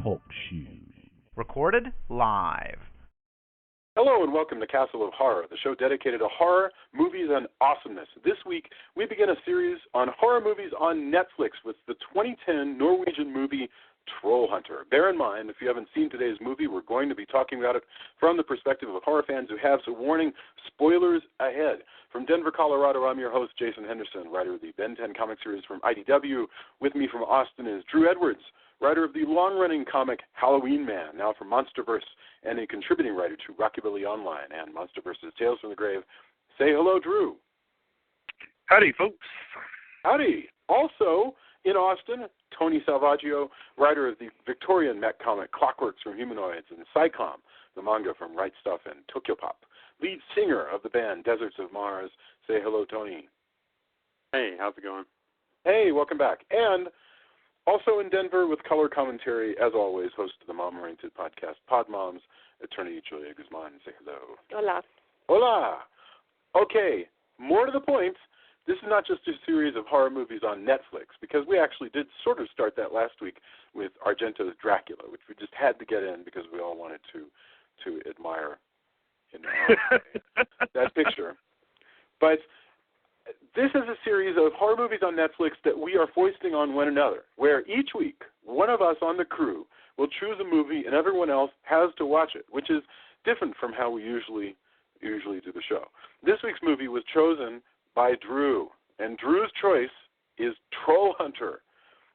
Talk Show. Recorded live. Hello and welcome to Castle of Horror, the show dedicated to horror, movies, and awesomeness. This week, we begin a series on horror movies on Netflix with the 2010 Norwegian movie TROLLHUNTer. Bear in mind, if you haven't seen today's movie, we're going to be talking about it from the perspective of horror fans who have, so warning, spoilers ahead. From Denver, Colorado, I'm your host, Jason Henderson, writer of the Ben 10 comic series from IDW. With me from Austin is Drew Edwards, writer of the long-running comic Halloween Man, now from Monsterverse, and a contributing writer to Rockabilly Online and Monsterverse's Tales from the Grave. Say hello, Drew. Howdy, folks. Howdy. Also, in Austin, Tony Salvaggio, writer of the Victorian mech comic Clockworks from Humanoids and Psycom, the manga from Right Stuff and Tokyopop. Lead singer of the band Deserts of Mars. Say hello, Tony. Hey, how's it going? Hey, welcome back. And also in Denver with color commentary, as always, host of the mom-oriented podcast Pod Moms, attorney Julia Guzman. Say hello. Hola. Hola. Okay, more to the point, this is not just a series of horror movies on Netflix, because we actually did sort of start that last week with Argento's Dracula, which we just had to get in because we all wanted to admire that picture. But this is a series of horror movies on Netflix that we are foisting on one another, where each week one of us on the crew will choose a movie and everyone else has to watch it, which is different from how we usually do the show. This week's movie was chosen by Drew, and Drew's choice is TROLLHUNTer,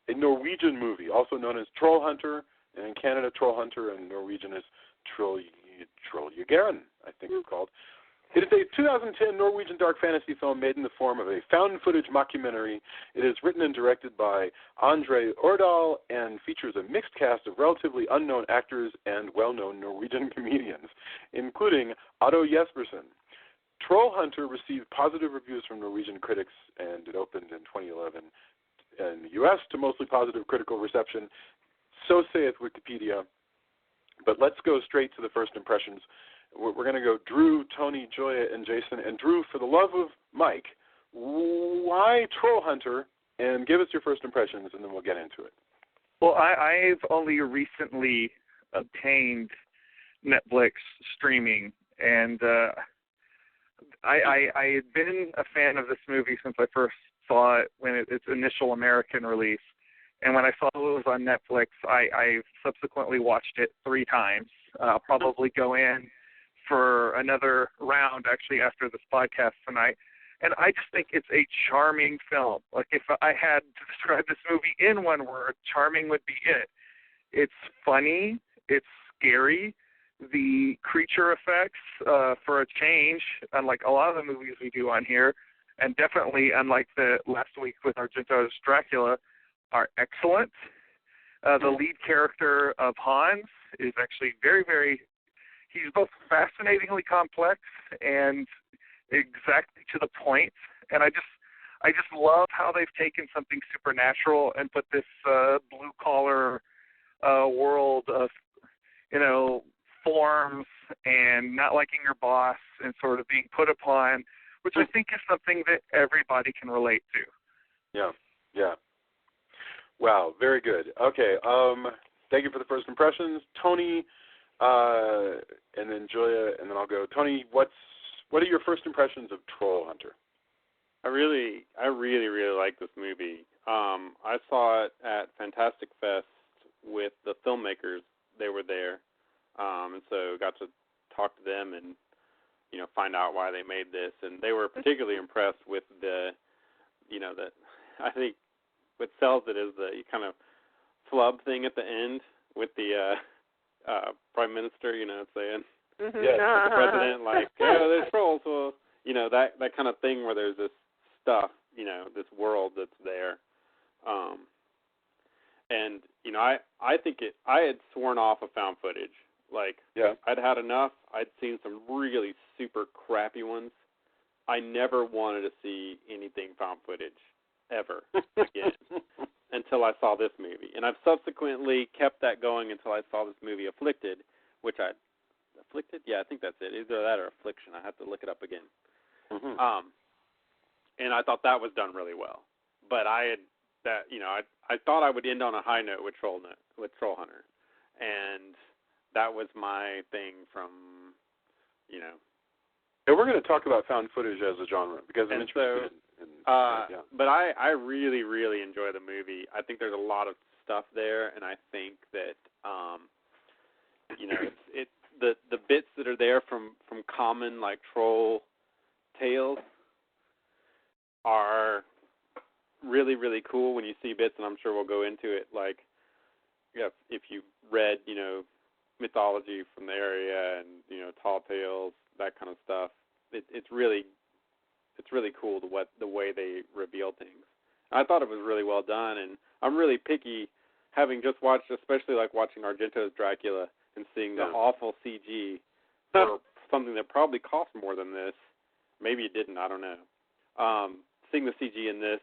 a Norwegian movie, also known as TROLLHUNTer, and in Canada, TROLLHUNTer, and Norwegian is Trollhugeren, I think it's called. It is a 2010 Norwegian dark fantasy film made in the form of a found-footage mockumentary. It is written and directed by Andre Årdal and features a mixed cast of relatively unknown actors and well-known Norwegian comedians, including Otto Jespersen. TROLLHUNTer received positive reviews from Norwegian critics, and it opened in 2011 in the U.S. to mostly positive critical reception. So saith Wikipedia. But let's go straight to the first impressions. We're going to go Drew, Tony, Joya, and Jason. And Drew, for the love of Mike, why TROLLHUNTer? And give us your first impressions, and then we'll get into it. Well, I've only recently obtained Netflix streaming, and I had been a fan of this movie since I first saw it when its initial American release. And when I saw it was on Netflix, I subsequently watched it 3 times. I'll probably go in for another round, actually, after this podcast tonight. And I just think it's a charming film. Like, if I had to describe this movie in one word, charming would be it. It's funny. It's scary. The creature effects, for a change, unlike a lot of the movies we do on here, and definitely unlike the last week with Argento's Dracula, are excellent. The lead character of Hans is actually very, very, he's both fascinatingly complex and exactly to the point. And I just love how they've taken something supernatural and put this blue-collar world of, forms and not liking your boss and sort of being put upon, which I think is something that everybody can relate to. Yeah. Wow, very good. Okay, thank you for the first impressions. Tony, and then Julia, and then I'll go. Tony, what are your first impressions of TROLLHUNTer? I really like this movie. I saw it at Fantastic Fest with the filmmakers. They were there, and so got to talk to them and find out why they made this. And they were particularly impressed with the, that I think what sells it is the kind of flub thing at the end with the prime minister, saying, Yes. the president, like, there's trolls. Well, that kind of thing where there's this stuff, this world that's there. And, I think I had sworn off of found footage. Like, I'd had enough. I'd seen some really super crappy ones. I never wanted to see anything found footage ever again until I saw this movie. And I've subsequently kept that going until I saw this movie Afflicted, Afflicted? Yeah, I think that's it. Either that or Affliction. I have to look it up again. Mm-hmm. And I thought that was done really well. But I thought I would end on a high note with TROLLHUNTer. and that was my thing from, And we're going to talk about found footage as a genre because I'm interested in yeah. But I really, really enjoy the movie. I think there's a lot of stuff there, and I think that, the bits that are there from common, like, troll tales are really, really cool when you see bits, and I'm sure we'll go into it, like, if you read, mythology from the area and, tall tales, that kind of stuff. It's really cool the way they reveal things. I thought it was really well done, and I'm really picky, having just watched, especially like watching Argento's Dracula and seeing the awful CG for something that probably cost more than this. Maybe it didn't, I don't know. Seeing the CG in this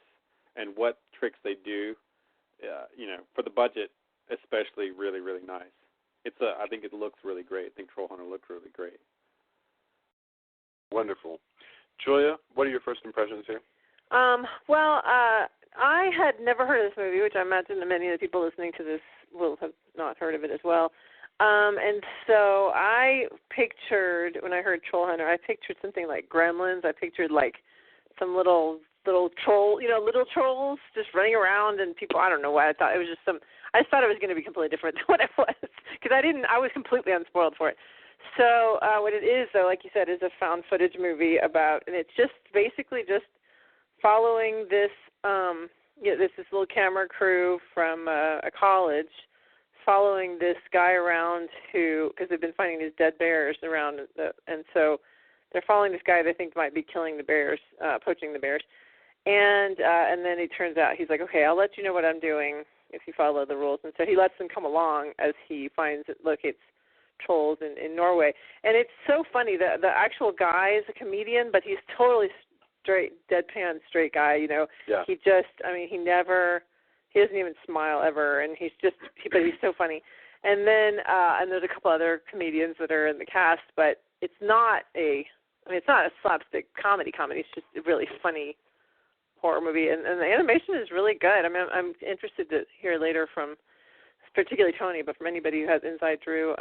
and what tricks they do, for the budget, especially, really, really nice. I think it looks really great. I think Trollhunter looks really great. Wonderful. Julia, what are your first impressions here? I had never heard of this movie, which I imagine that many of the people listening to this will have not heard of it as well. And so I pictured, when I heard Trollhunter, I pictured something like Gremlins. I pictured like some little troll, little trolls just running around and people, I don't know why I thought it was just I just thought it was going to be completely different than what it was because I was completely unspoiled for it. So what it is, though, like you said, is a found footage movie and it's just basically just following this, this little camera crew from a college, following this guy around because they've been finding these dead bears around, and so they're following this guy they think might be killing the bears, poaching the bears, and then it turns out he's like, okay, I'll let you know what I'm doing if you follow the rules, and so he lets them come along as he locates trolls in Norway. And it's so funny, the actual guy is a comedian, but he's totally straight, deadpan straight guy, Yeah. He doesn't even smile ever, and but he's so funny. And then and there's a couple other comedians that are in the cast, but it's not a slapstick comedy. It's just a really funny horror movie, and the animation is really good. I mean, I'm interested to hear later from particularly Tony, but from anybody who has insight, Drew,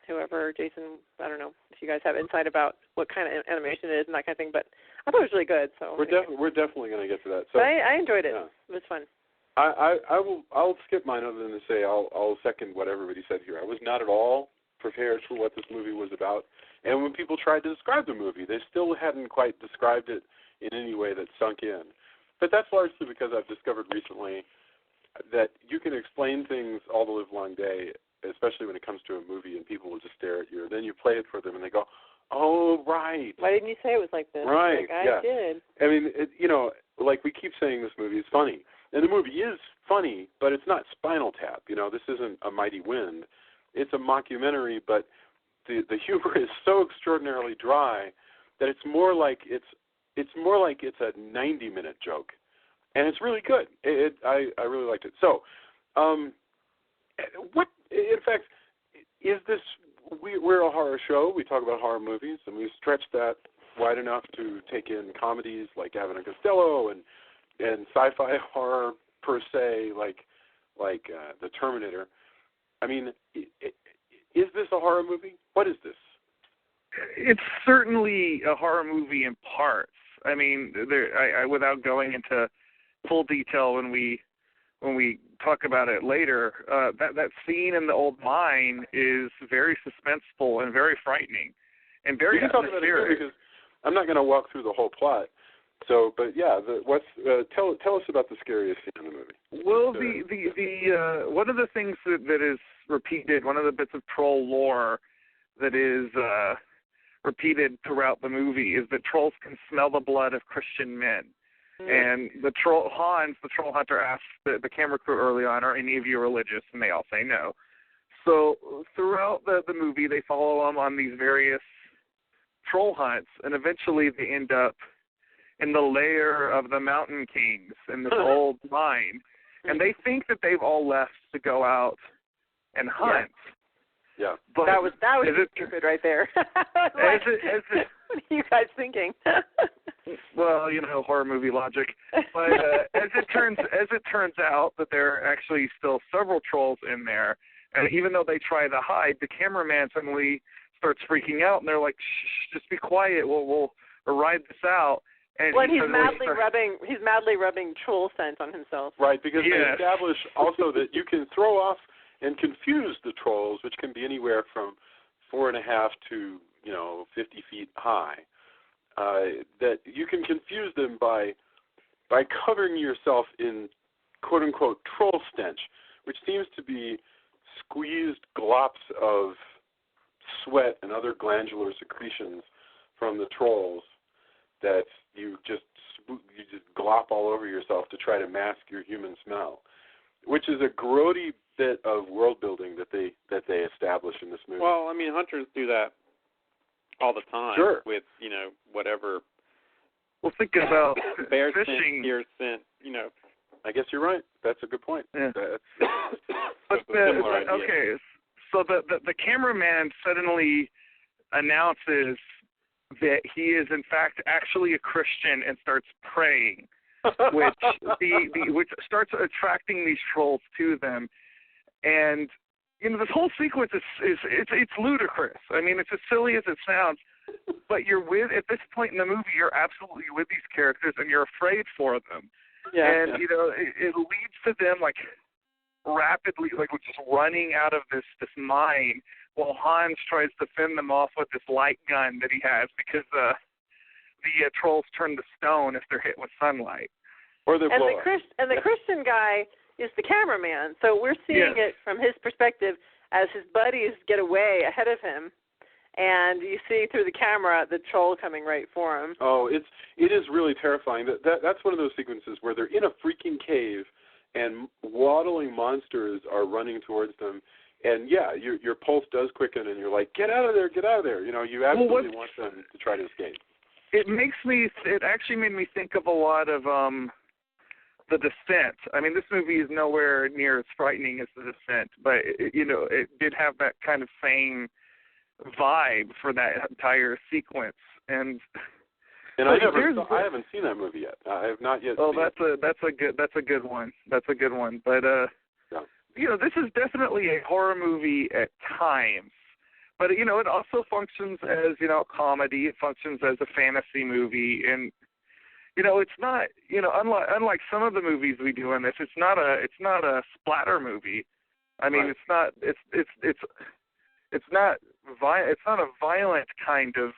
whoever, Jason, I don't know if you guys have insight about what kind of animation it is and that kind of thing, but I thought it was really good. So we're definitely going to get to that. So but I enjoyed it. Yeah. It was fun. I'll skip mine other than to say I'll second what everybody said here. I was not at all prepared for what this movie was about, and when people tried to describe the movie, they still hadn't quite described it in any way that sunk in. But that's largely because I've discovered recently that you can explain things all the livelong day, especially when it comes to a movie, and people will just stare at you. And then you play it for them, and they go, "Oh, right. Why didn't you say it was like this?" Right. Like, yeah. I did. I mean, like we keep saying, this movie is funny, and the movie is funny, but it's not Spinal Tap. This isn't A Mighty Wind. It's a mockumentary, but the humor is so extraordinarily dry that it's more like it's a 90-minute joke. And it's really good. I really liked it. So, what, in fact, is this? We're a horror show. We talk about horror movies, and we've stretched that wide enough to take in comedies like Abbott and Costello and sci-fi horror per se, like The Terminator. I mean, is this a horror movie? What is this? It's certainly a horror movie in parts. I mean, without going into full detail when we talk about it later, that scene in the old mine is very suspenseful and very frightening and very atmospheric. Because I'm not going to walk through the whole plot. So, but yeah, tell us about the scariest scene in the movie. Well, the one of the things that is repeated, one of the bits of troll lore that is repeated throughout the movie is that trolls can smell the blood of Christian men. And the troll hunter, asks the camera crew early on, "Are any of you religious?" And they all say no. So throughout the movie, they follow them on these various troll hunts, and eventually they end up in the lair of the Mountain Kings in this old mine. And they think that they've all left to go out and hunt. Yeah. But that was stupid right there. What are you guys thinking? Well, horror movie logic. But as it turns out that there are actually still several trolls in there, And even though they try to hide, the cameraman suddenly starts freaking out, and they're like, "Shh, just be quiet. We'll ride this out." And he's madly rubbing troll scent on himself. Right, because they establish also that you can throw off and confuse the trolls, which can be anywhere from 4.5 to 50 feet high. That you can confuse them by covering yourself in quote unquote troll stench, which seems to be squeezed glops of sweat and other glandular secretions from the trolls that you just glop all over yourself to try to mask your human smell, which is a grody bit of world building that they establish in this movie. Well, I mean, hunters do that all the time with whatever. Well, think about bear fishing. Scent, deer scent, I guess you're right. That's a good point. Yeah. That's a similar idea. Okay, so the cameraman suddenly announces that he is in fact actually a Christian and starts praying, which starts attracting these trolls to them, and this whole sequence it's ludicrous. I mean, it's as silly as it sounds, but at this point in the movie, you're absolutely with these characters and you're afraid for them. Yeah. And it leads to them rapidly just running out of this mine, while Hans tries to fend them off with this light gun that he has, because the trolls turn to stone if they're hit with sunlight. Or they blow up. And the Christian guy is the cameraman, so we're seeing it from his perspective as his buddies get away ahead of him, and you see through the camera the troll coming right for him. Oh, it is really terrifying. That's one of those sequences where they're in a freaking cave and waddling monsters are running towards them. And your pulse does quicken, and you're like, get out of there, get out of there. You absolutely want them to try to escape. It actually made me think of a lot of The Descent. I mean, this movie is nowhere near as frightening as The Descent, but it did have that kind of same vibe for that entire sequence. And I haven't seen that movie yet. I have not yet. Oh, seen that's a good one. That's a good one. But this is definitely a horror movie at times. But it also functions as a comedy. It functions as a fantasy movie, and it's not unlike some of the movies we do in this. It's not a splatter movie. I mean, right. it's not a violent kind of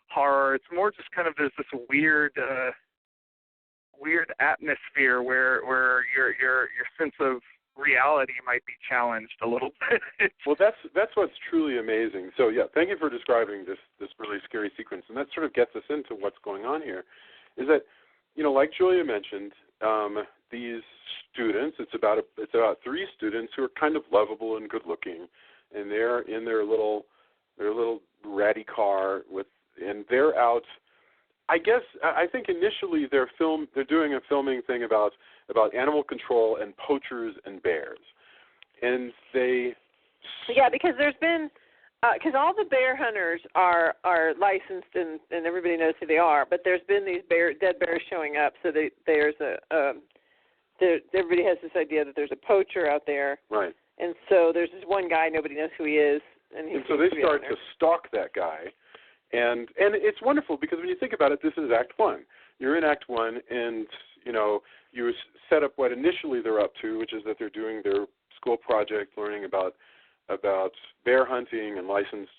horror. It's more just kind of there's this weird atmosphere where your sense of reality might be challenged a little bit. Well, that's what's truly amazing. So thank you for describing this really scary sequence, and that sort of gets us into what's going on here. Is that like Julia mentioned, these students, it's about 3 students who are kind of lovable and good looking, and they're in their little ratty car and they're out. I think initially they're doing a filming thing about animal control and poachers and bears, and because there's been because all the bear hunters are licensed and everybody knows who they are, but there's been these dead bears showing up, so everybody has this idea that there's a poacher out there, right? And so there's this one guy, nobody knows who he is, and so they start to stalk that guy. And it's wonderful because when you think about it, this is Act 1. You're in Act 1, and you set up what initially they're up to, which is that they're doing their school project, learning about bear hunting and licensed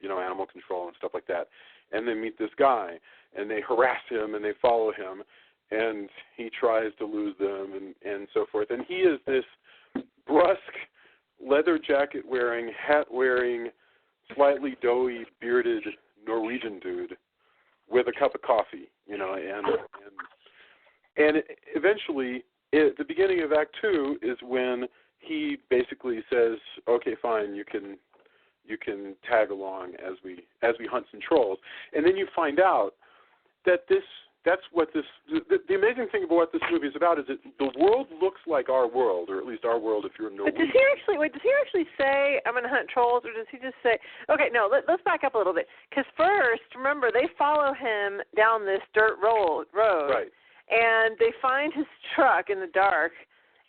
animal control and stuff like that. And they meet this guy, and they harass him, and they follow him, and he tries to lose them, and so forth. And he is this brusque, leather jacket wearing, hat wearing, slightly doughy, bearded Norwegian dude with a cup of coffee, and eventually, at the beginning of Act 2 is when he basically says, "Okay, fine, you can tag along as we hunt some trolls," and then you find out that that's what the amazing thing about what this movie is about is that the world looks like our world, or at least our world if you're Norwegian. But does he actually say, I'm going to hunt trolls, or does he just say, okay, no, let's back up a little bit. Because first, remember, they follow him down this dirt road. Right. And they find his truck in the dark,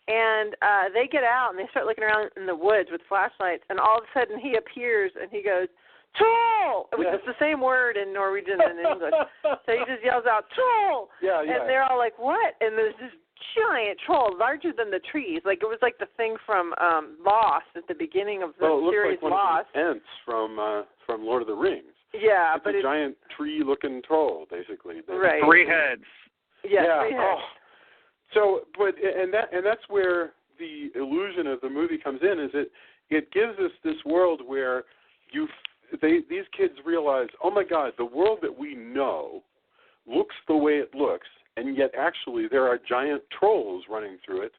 And they get out and they start looking around in the woods with flashlights, and all of a sudden he appears and he goes, "Troll!" Which is the same word in Norwegian and English. So he just yells out, "Troll!" Yeah. And they're all like, "What?" And there's this giant troll, larger than the trees. Like it was like the thing from Lost at the beginning of the series like Lost. One of the Ents from Lord of the Rings. Yeah, it's a giant tree-looking troll, basically. Right. 3 heads. Yeah. 3 heads. Oh. So, that's where the illusion of the movie comes in. Is it gives us this world where these kids realize, oh my God, the world that we know looks the way it looks, and yet actually there are giant trolls running through it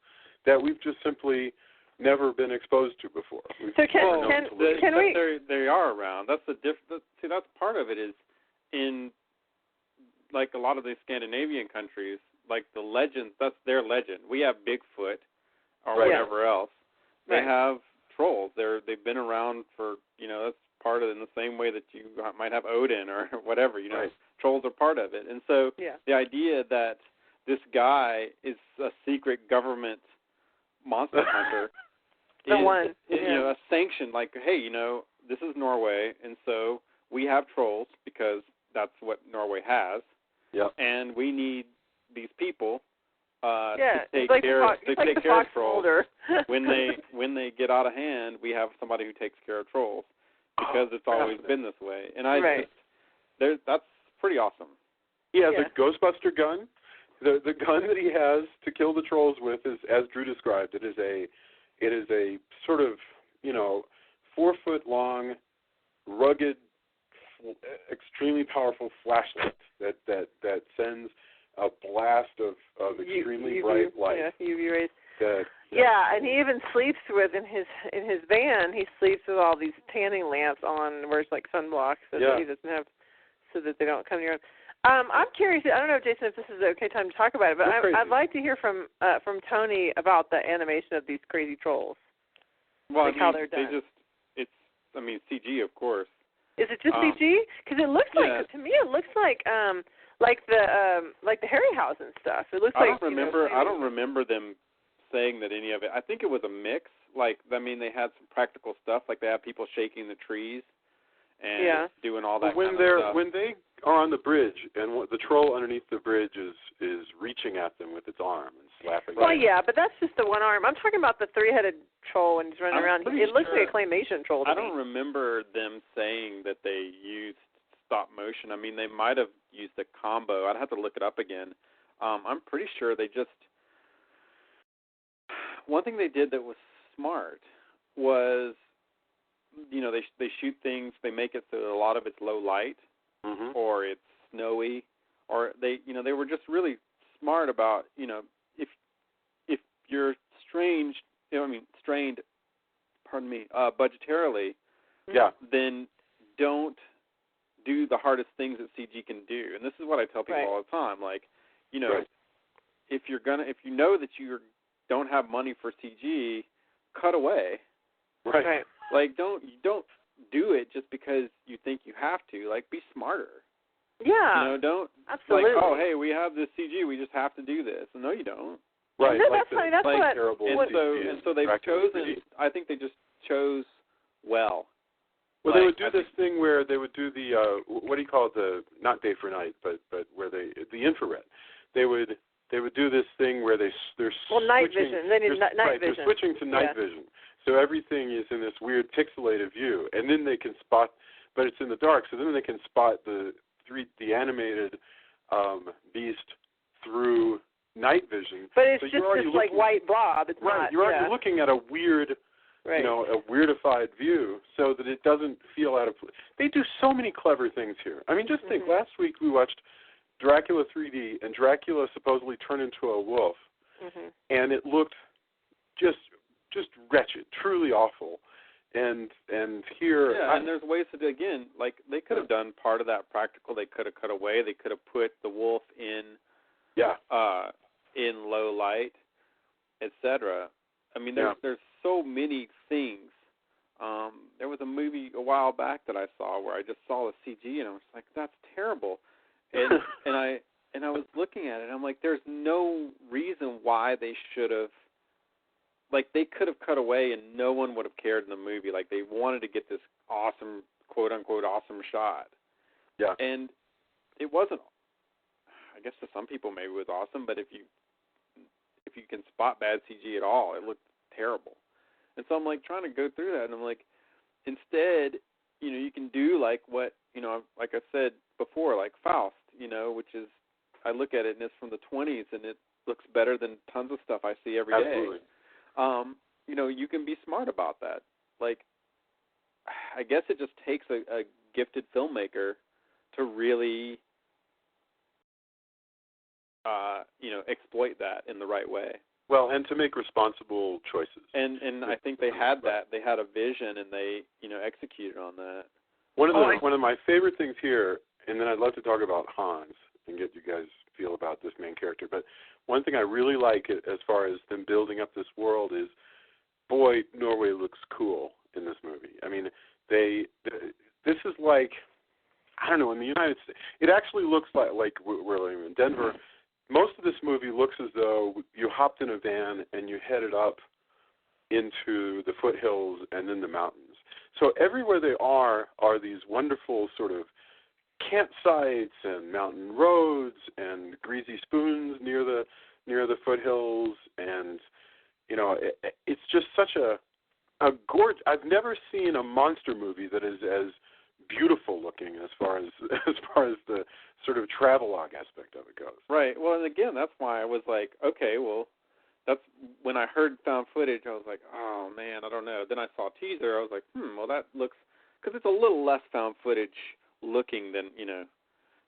that we've just simply never been exposed to before. So can we? They are around. That's the difference. See, that's part of it. Is in like a lot of these Scandinavian countries, like the legends. That's their legend. We have Bigfoot or whatever else. They have trolls. They've been around for that's part of it in the same way that you might have Odin or whatever. Trolls are part of it. And so the idea that this guy is a secret government monster hunter. A sanction, like, hey, this is Norway, and so we have trolls because that's what Norway has. Yep. And we need these people to take like care of trolls. when they get out of hand, we have somebody who takes care of trolls because it's always been this way. And that's pretty awesome. He has a Ghostbuster gun. The gun that he has to kill the trolls with is, as Drew described, it is a sort of 4-foot-long, rugged, extremely powerful flashlight that sends a blast of extremely bright light. Yeah, UV rays. And he even sleeps with in his van. He sleeps with all these tanning lamps on, where it's like sunblock, so that he doesn't have, so that they don't come near him. I'm curious. I don't know, Jason, if this is an okay time to talk about it, but I'd like to hear from Tony about the animation of these crazy trolls. Well, how they're done. It's CG, of course. Is it just CG? Because it looks like, to me, it looks like the Harryhausen stuff. It looks I don't remember them saying that any of it. I think it was a mix. Like, they had some practical stuff. Like, they have people shaking the trees and doing all that kind of stuff. When they are on the bridge and the troll underneath the bridge is reaching at them with its arm and slapping. Well, but that's just the one arm. I'm talking about the 3-headed troll when he's running around. It looks like a claymation troll to me. I don't remember them saying that they used stop motion. They might have used a combo. I'd have to look it up again. I'm pretty sure they just... One thing they did that was smart was, they shoot things, they make it so that a lot of it's low light, or it's snowy, or they were just really smart about, if you're strained, budgetarily, then don't do the hardest things that CG can do. And this is what I tell people all the time, like, if you know that you don't have money for CG, cut away. Right. Like, don't do it just because you think you have to. Like, be smarter. Yeah. Don't absolutely. Like, oh, hey, we have this CG, we just have to do this. No, you don't. Right. And so they've chosen. I think they just chose well. Well, they would do this thing where they would do the what do you call it? Not day for night, but where the infrared. They would do this thing where they're night vision. They need night vision. They're switching to night vision. So everything is in this weird pixelated view, and then they can spot, but it's in the dark. So then they can spot the animated beast through night vision. But it's just this like white blob. It's not. You're already looking at a weird, a weirdified view, so that it doesn't feel out of place. They do so many clever things here. Just think. Last week we watched Dracula 3D, and Dracula supposedly turned into a wolf, and it looked just wretched, truly awful. And here, and there's ways to do, again, like they could have done part of that practical. They could have cut away. They could have put the wolf in low light, etc. There's so many things. There was a movie a while back that I saw where I just saw the CG and I was like, that's terrible. And I was looking at it and I'm like, there's no reason why they should have like they could have cut away and no one would have cared in the movie. Like they wanted to get this awesome, quote unquote, awesome shot. Yeah. And it wasn't. I guess to some people maybe it was awesome, but if you can spot bad CG at all, it looked terrible. And so I'm like trying to go through that, and I'm like, instead, you can do like what, like I said before, like Faust, which is, I look at it and it's from the 20s and it looks better than tons of stuff I see every Absolutely. day. You can be smart about that. Like, I guess it just takes a gifted filmmaker to really, exploit that in the right way. Well, and to make responsible choices. And I think they had that. They had a vision, and they, executed on that. One of my favorite things here, and then I'd love to talk about Hans and get you guys feel about this main character. But one thing I really like as far as them building up this world is, boy, Norway looks cool in this movie. I mean, this is like, I don't know, in the United States, it actually looks like we're in Denver. Most of this movie looks as though you hopped in a van and you headed up into the foothills and then the mountains. So everywhere they are these wonderful sort of campsites and mountain roads and greasy spoons near the foothills, and it's just such a gorgeous. I've never seen a monster movie that is as beautiful looking as far as the sort of travelogue aspect of it goes. Right. Well, and again, that's why I was like, okay, well, that's when I heard found footage, I was like, oh man, I don't know. Then I saw a teaser, I was like, well, that looks, because it's a little less found footage looking than,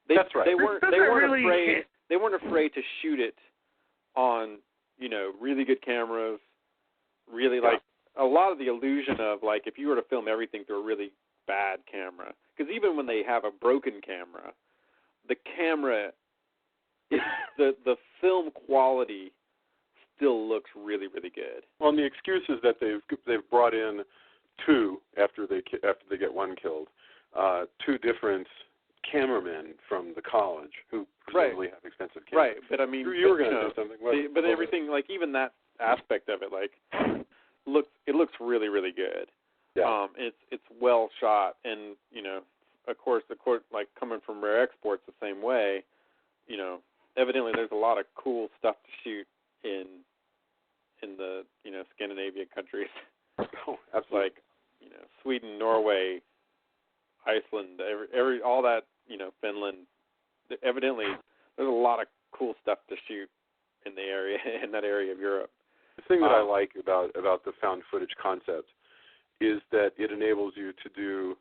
That's right. They weren't afraid to shoot it on, really good cameras, really like a lot of the illusion of like if you were to film everything through a really bad camera, because even when they have a broken camera, the camera, the film quality still looks really, really good. Well, and the excuse is that they've brought in two after they get one killed, two different cameramen from the college who presumably have expensive cameras. Right, but I mean, you were going to say something. But everything, like even that aspect of it, like looks really, really good. Yeah. It's well shot, and of course, like coming from Rare Exports the same way, evidently there's a lot of cool stuff to shoot in the Scandinavian countries. Oh, absolutely. Like Sweden, Norway, Iceland, every all that, Finland. Evidently there's a lot of cool stuff to shoot in that area of Europe. The thing that I like about the found footage concept is that it enables you to do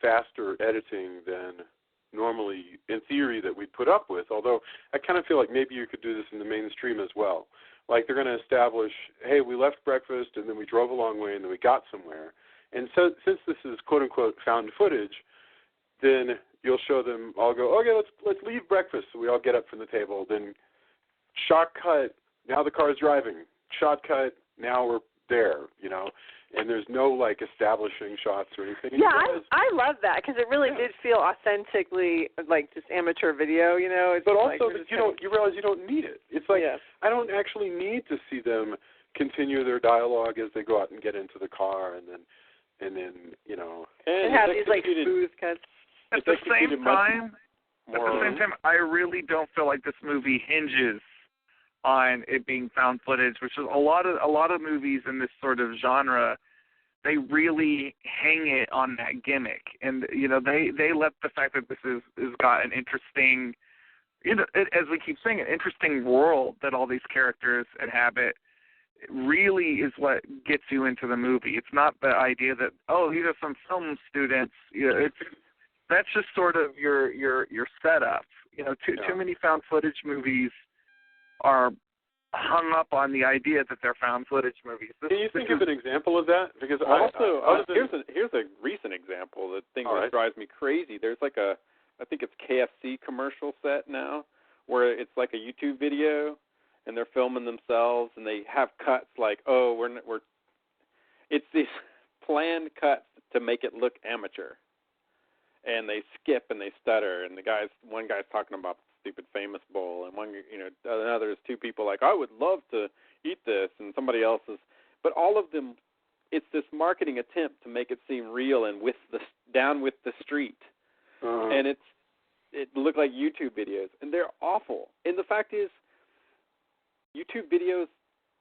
faster editing than normally, in theory, that we'd put up with, although I kind of feel like maybe you could do this in the mainstream as well. Like they're going to establish, hey, we left breakfast and then we drove a long way and then we got somewhere. And so since this is quote-unquote found footage, then you'll show them all go, okay, let's leave breakfast. So we all get up from the table. Then shot cut, now the car's driving. Shot cut, now we're there, and there's no like establishing shots or anything. Yeah, I love that because it really did feel authentically like just amateur video, It's but like also, you realize you don't need it. It's like I don't actually need to see them continue their dialogue as they go out and get into the car, and then And have these like smooth cuts. At the same time, I really don't feel like this movie hinges on it being found footage, which is a lot of movies in this sort of genre. They really hang it on that gimmick, and they let the fact that this is got an interesting, as we keep saying, an interesting world that all these characters inhabit. Really is what gets you into the movie. It's not the idea that these are some film students. That's just sort of your setup. Too many found footage movies are hung up on the idea that they're found footage movies. Can you think of an example of that? Because here's a recent example. The thing that drives me crazy. There's like I think it's KFC commercial set now, where it's like a YouTube video, and they're filming themselves, and they have cuts like, it's these planned cuts to make it look amateur, and they skip and they stutter, and one guy's talking about stupid famous bowl, and another is two people like, I would love to eat this, and somebody else is but all of them, it's this marketing attempt to make it seem real and down with the street. And it looked like YouTube videos, and they're awful. And the fact is, YouTube videos,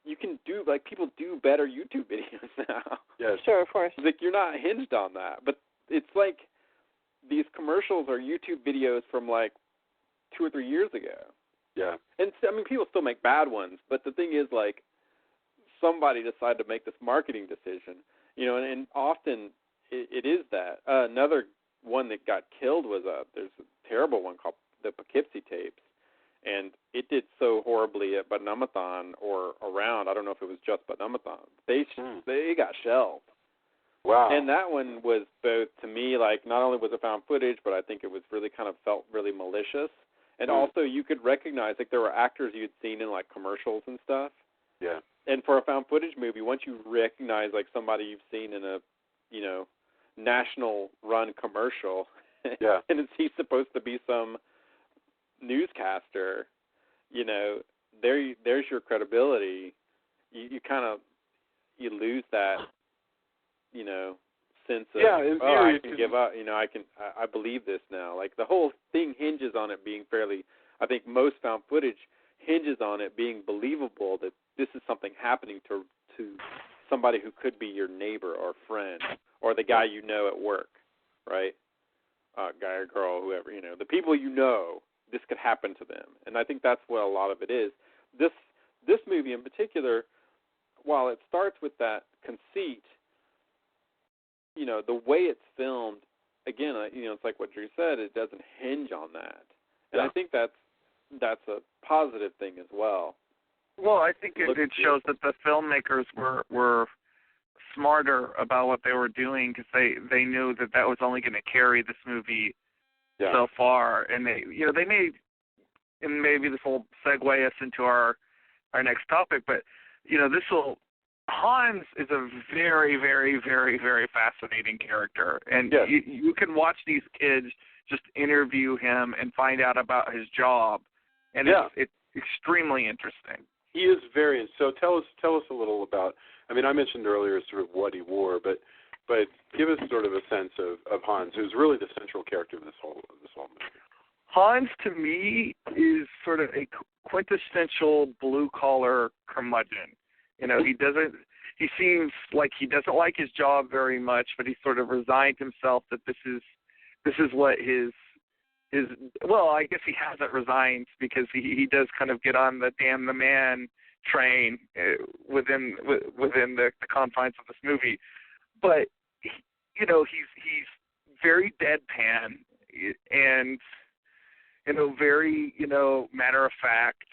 you can do, like, people do better YouTube videos now. Yes. Sure, of course. Like, you're not hinged on that. But it's like these commercials are YouTube videos from, like, 2 or 3 years ago. Yeah. And, I mean, people still make bad ones, but the thing is, like, somebody decided to make this marketing decision, you know, and often it is that. Another one that got killed was there's a terrible one called the Poughkeepsie tapes, and it did so horribly at Bud-Numathon or around. I don't know if it was just Bud-Numathon. They got shelved. Wow. And that one was both, to me, like, not only was it found footage, but I think it was really kind of felt really malicious. And also you could recognize, like, there were actors you'd seen in, like, commercials and stuff. Yeah. And for a found footage movie, once you recognize, like, somebody you've seen in a, you know, national run commercial, and he's supposed to be some newscaster, you know, there's your credibility. You kind of, you lose that, you know, sense of, I can give up, you know, I believe this now. Like, the whole thing hinges on it being fairly, I think most found footage hinges on it being believable that this is something happening to somebody who could be your neighbor or friend or the guy you know at work, right? Guy or girl, whoever, you know, the people you know, this could happen to them. And I think that's what a lot of it is. This movie in particular, while it starts with that conceit, you know, the way it's filmed, again, you know, it's like what Drew said, it doesn't hinge on that. And I think that's a positive thing as well. Well, I think it shows that the filmmakers were smarter about what they were doing because they knew that was only going to carry this movie so far, and they made, and maybe this will segue us into our next topic, but you know, Hans is a very, very, very, very fascinating character, and you can watch these kids just interview him and find out about his job, and it's extremely interesting. He is very. So tell us a little about. I mean, I mentioned earlier sort of what he wore, but give us sort of a sense of Hans, who's really the central character of this whole movie. Hans, to me, is sort of a quintessential blue-collar curmudgeon. You know, he seems like he doesn't like his job very much, but he sort of resigned himself that this is what his well, I guess he hasn't resigned because he does kind of get on the damn the man train within the confines of this movie. But, you know, he's very deadpan and, you know, very, you know, matter of fact.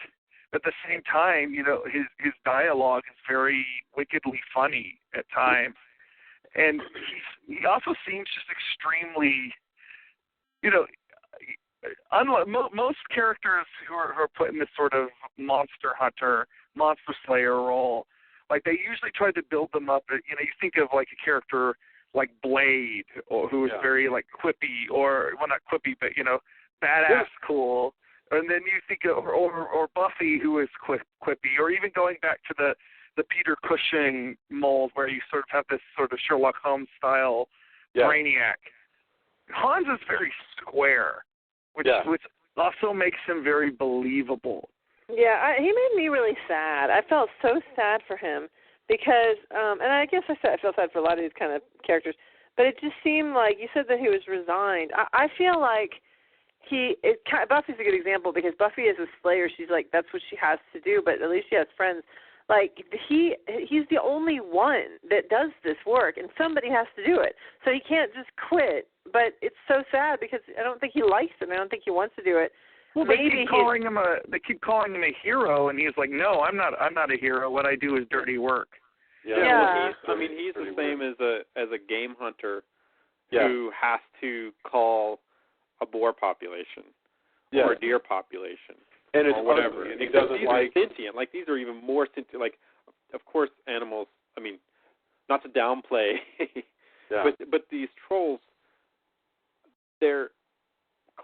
But at the same time, you know, his dialogue is very wickedly funny at times. And he also seems just extremely, you know, unlike most characters who are put in this sort of monster hunter, monster slayer role, like they usually try to build them up. You know, you think of like a character like Blade, or who is very like quippy, or well, not quippy, but you know, badass cool. And then you think of or Buffy, who is quippy, or even going back to the Peter Cushing mold, where you sort of have this sort of Sherlock Holmes style brainiac. Hans is very square, which also makes him very believable. Yeah, he made me really sad. I felt so sad for him because, and I guess I feel sad for a lot of these kind of characters, but it just seemed like, you said that he was resigned. I feel like Buffy's a good example because Buffy is a slayer. She's like, that's what she has to do, but at least she has friends. Like, he's the only one that does this work, and somebody has to do it. So he can't just quit. But it's so sad because I don't think he likes it. I don't think he wants to do it. Well, they keep calling him a hero, and he's like, no, I'm not a hero. What I do is dirty work. Yeah. Well, he's the same as a game hunter who has to call a boar population or a deer population. And it's whatever. And he doesn't these are sentient. Like, these are even more sentient. Like, of course, animals, I mean, not to downplay, but these trolls, they're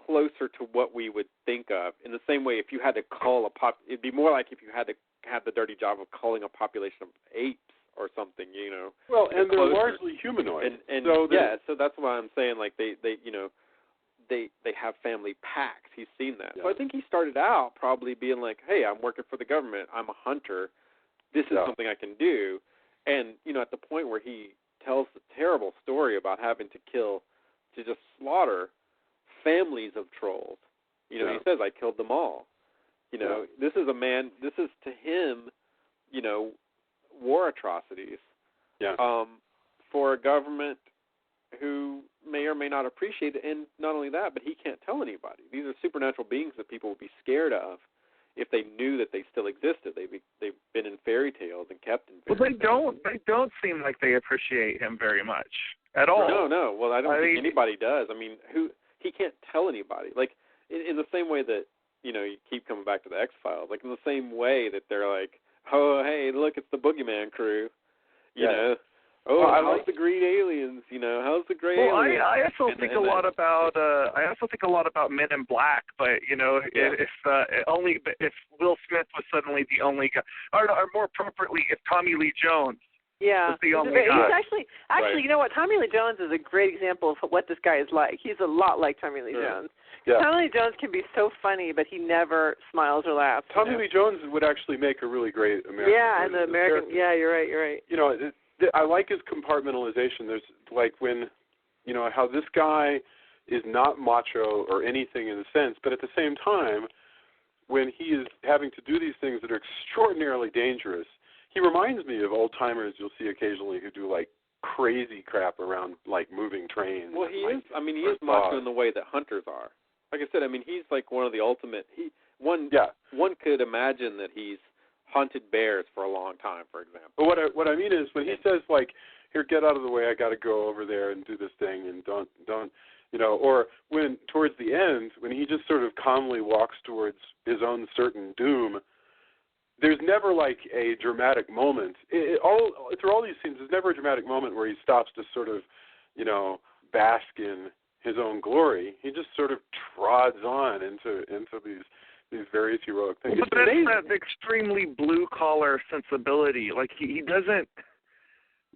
closer to what we would think of. In the same way, if you had to call it'd be more like if you had to have the dirty job of calling a population of apes or you know. Well, and they're closer. largely humanoid. And so so that's why I'm saying, like, they you know, they have family packs. He's seen that. Yeah. So I think he started out probably being like, hey, I'm working for the government. I'm a hunter. This is something I can do. And, you know, at the point where he tells the terrible story about having to just slaughter families of trolls. You know, he says, I killed them all. You know, this is to him, you know, war atrocities. Yeah. For a government who may or may not appreciate it. And not only that, but he can't tell anybody. These are supernatural beings that people would be scared of if they knew that they still existed. They've been in fairy tales and kept in fairy tales. They don't seem like they appreciate him very much at all. No. Well, I don't think anybody does. I mean, he can't tell anybody. Like, in the same way that, you know, you keep coming back to the X-Files, like in the same way that they're like, oh, hey, look, it's the Boogeyman crew, you know. Oh, how's the green aliens? You know, how's the gray aliens? I also think a lot about Men in Black, but you know, if Will Smith was suddenly the only guy, or more appropriately, if Tommy Lee Jones was the only guy. He's actually, you know what? Tommy Lee Jones is a great example of what this guy is like. He's a lot like Tommy Lee Jones. Yeah. Tommy Lee Jones can be so funny, but he never smiles or laughs. Tommy Lee Jones would actually make a really great American. Yeah, and the American. Yeah, you're right. You know, I like his compartmentalization. There's like when, you know, how this guy is not macho or anything in a sense, but at the same time, when he is having to do these things that are extraordinarily dangerous, he reminds me of old timers you'll see occasionally who do like crazy crap around like moving trains. Well, he is macho in the way that hunters are. Like I said, I mean, he's like one of the ultimate. One could imagine that he's hunted bears for a long time, for example. But what I mean is when he says like, "Here, get out of the way. I got to go over there and do this thing," and don't, you know, or when towards the end when he just sort of calmly walks towards his own certain doom. There's never like a dramatic moment. Through all these scenes, there's never a dramatic moment where he stops to sort of, you know, bask in his own glory. He just sort of trods on into these various heroic things. But that's that extremely blue collar sensibility. Like he doesn't.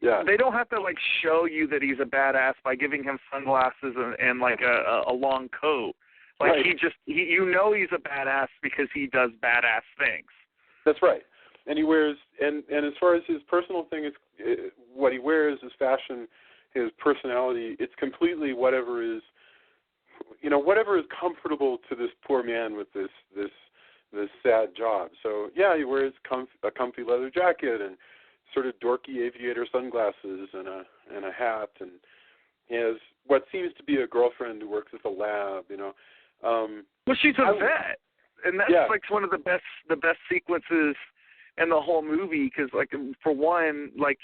Yeah. They don't have to like show you that he's a badass by giving him sunglasses and like a long coat. Like you know he's a badass because he does badass things. That's right. And he wears, and as far as his personal thing, what he wears, his fashion, his personality, it's completely whatever is comfortable to this poor man with this sad job. So, yeah, he wears a comfy leather jacket and sort of dorky aviator sunglasses and a hat, and he has what seems to be a girlfriend who works at the lab, you know. Well, she's a vet. And that's like one of the best sequences in the whole movie because, like, for one, like,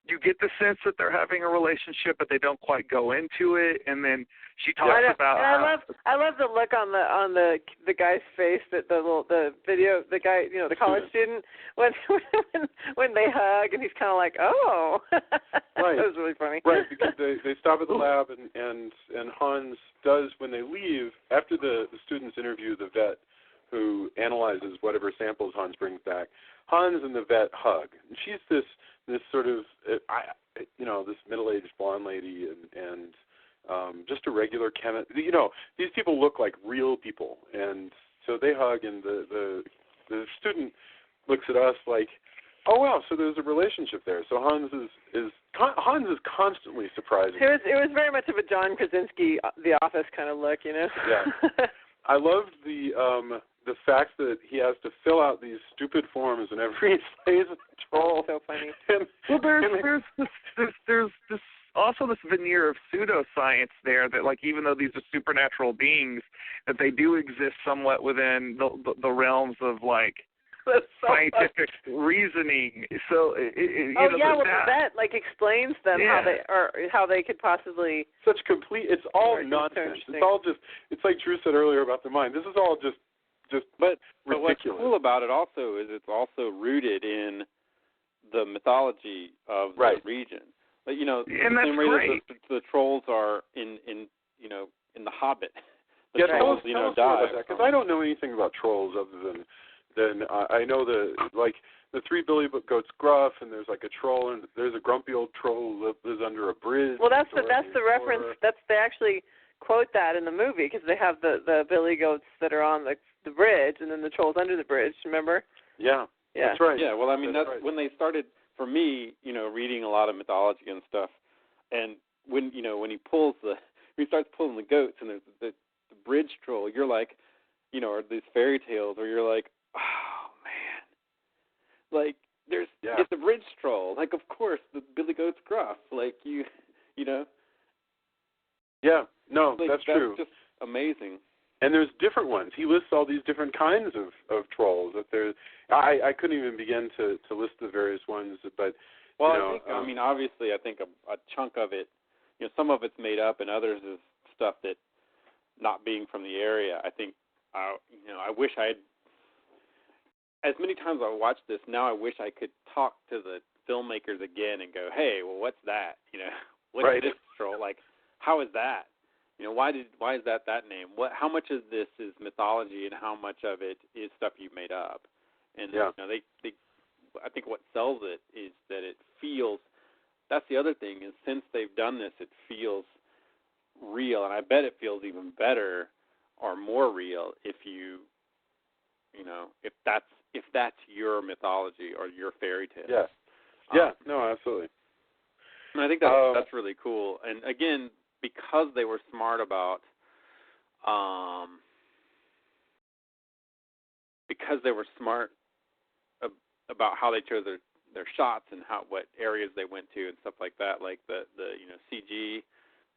you get the sense that they're having a relationship, but they don't quite go into it. And then she talks about. I love the look on the guy's face that the video, the guy, you know, the college student when they hug and he's kind of like, oh, right. That was really funny. Right, because they stop at the lab and Hans does when they leave after the students interview the vet who analyzes whatever samples Hans brings back. Hans and the vet hug. And she's this sort of, this middle-aged blonde lady and just a regular chemist. You know, these people look like real people, and so they hug, and the student looks at us like, oh wow, so there's a relationship there. So Hans is constantly surprising. It was very much of a John Krasinski The Office kind of look, you know. Yeah. I loved the fact that he has to fill out these stupid forms whenever he slays a troll. So funny. Well, there's this also this veneer of pseudoscience there that, like, even though these are supernatural beings, that they do exist somewhat within the realms of like scientific reasoning. So the vet like explains them how they could possibly such complete. It's all nonsense. It's all just. It's like Drew said earlier about the mind. This is all just but ridiculous. What's cool about it also is it's also rooted in the mythology of the region. But, you know, and the that's same way great. that the trolls are in The Hobbit. Tell us die. more about that, because I don't know anything about trolls other than then I know the three billy goats gruff, and there's like a troll, and there's a grumpy old troll who lives under a bridge. Well, that's the reference. They actually quote that in the movie because they have the billy goats that are on the bridge, and then the trolls under the bridge. Remember? Yeah. That's right. Yeah. Well, I mean, that's right. when they started. For me, reading a lot of mythology and stuff, and when when he starts pulling the goats, and there's the bridge troll, you're like, or these fairy tales, or you're like, oh man, like it's a bridge troll. Like, of course, the billy goat's gruff. Like you know. Yeah. No, like, that's true. Just amazing. And there's different ones. He lists all these different kinds of trolls. That there's, I couldn't even begin to list the various ones, but I mean, obviously, I think a chunk of it, some of it's made up, and others is stuff that, not being from the area, I think, I wish I had. As many times I watched this, now I wish I could talk to the filmmakers again and go, hey, well, what's that? What's this troll? Like, how is that? Why is that name? How much of this is mythology and how much of it is stuff you made up? And they I think what sells it is that it feels. That's the other thing is since they've done this, it feels real, and I bet it feels even better or more real if if that's your mythology or your fairy tale. Yeah. Yeah. No, absolutely. And I think that's really cool. And again, because they were smart about about how they chose their shots and what areas they went to and stuff like that, like the CG,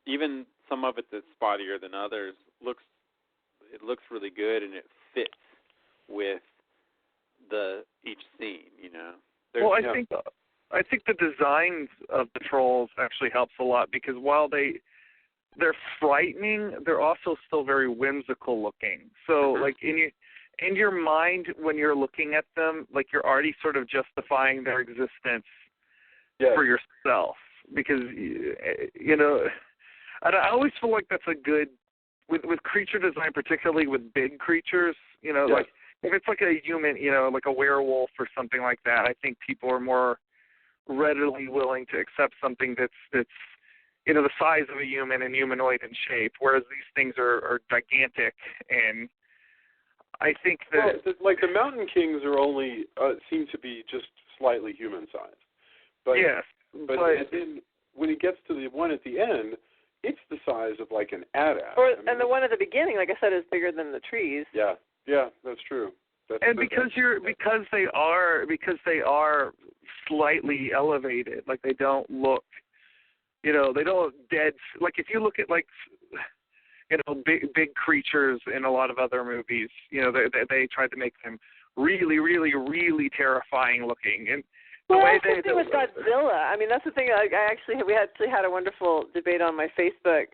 even some of it that's spottier than others looks really good, and it fits with each scene. Well, I think the designs of the trolls actually helps a lot because while they're frightening, they're also still very whimsical looking. So, like in your mind, when you're looking at them, like you're already sort of justifying their existence for yourself because I always feel like that's a good with creature design, particularly with big creatures. Like if it's like a human, like a werewolf or something like that, I think people are more readily willing to accept something that's the size of a human and humanoid in shape, whereas these things are gigantic. And I think that like the Mountain Kings are only seem to be just slightly human sized. But yes, but then when it gets to the one at the end, it's the size of like an AT-AT. And the one at the beginning, like I said, is bigger than the trees. Yeah, that's true. Because they are slightly elevated, like they don't look, they don't dead. Like if you look at big creatures in a lot of other movies, they tried to make them really, really, really terrifying looking. And that's the thing with Godzilla. I mean, that's the thing. We actually had a wonderful debate on my Facebook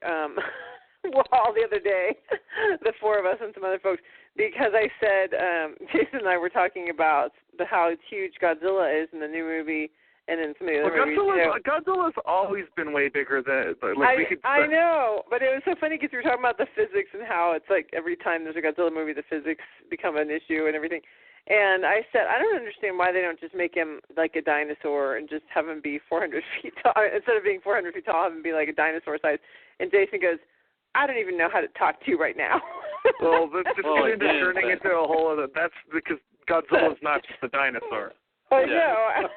wall the other day, the four of us and some other folks, because I said Jason and I were talking about how huge Godzilla is in the new movie, and in some of the other movies. Godzilla's always been way bigger than. I know, but it was so funny because we were talking about the physics and how it's like every time there's a Godzilla movie, the physics become an issue and everything. And I said, I don't understand why they don't just make him like a dinosaur and just have him be 400 feet tall. Instead of being 400 feet tall, have him be like a dinosaur size. And Jason goes, I don't even know how to talk to you right now. Well, that's just turning into a whole other. That's because Godzilla's not just a dinosaur. I know.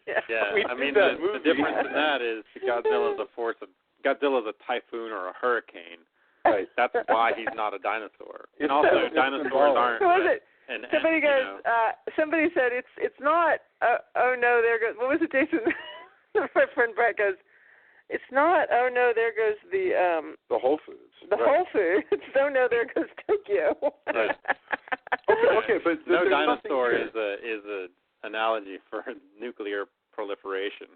Yeah, I mean the difference in that is Godzilla's a typhoon or a hurricane. Right. That's why he's not a dinosaur. And also, dinosaurs aren't. Who was it? Somebody goes. Somebody said it's not. Oh no, there goes. What was it, Jason? My friend Brett goes. It's not. Oh no, there goes the Whole Foods. Whole Foods. Oh no, there goes Tokyo. Right. Okay, but no dinosaur is a analogy for nuclear proliferation.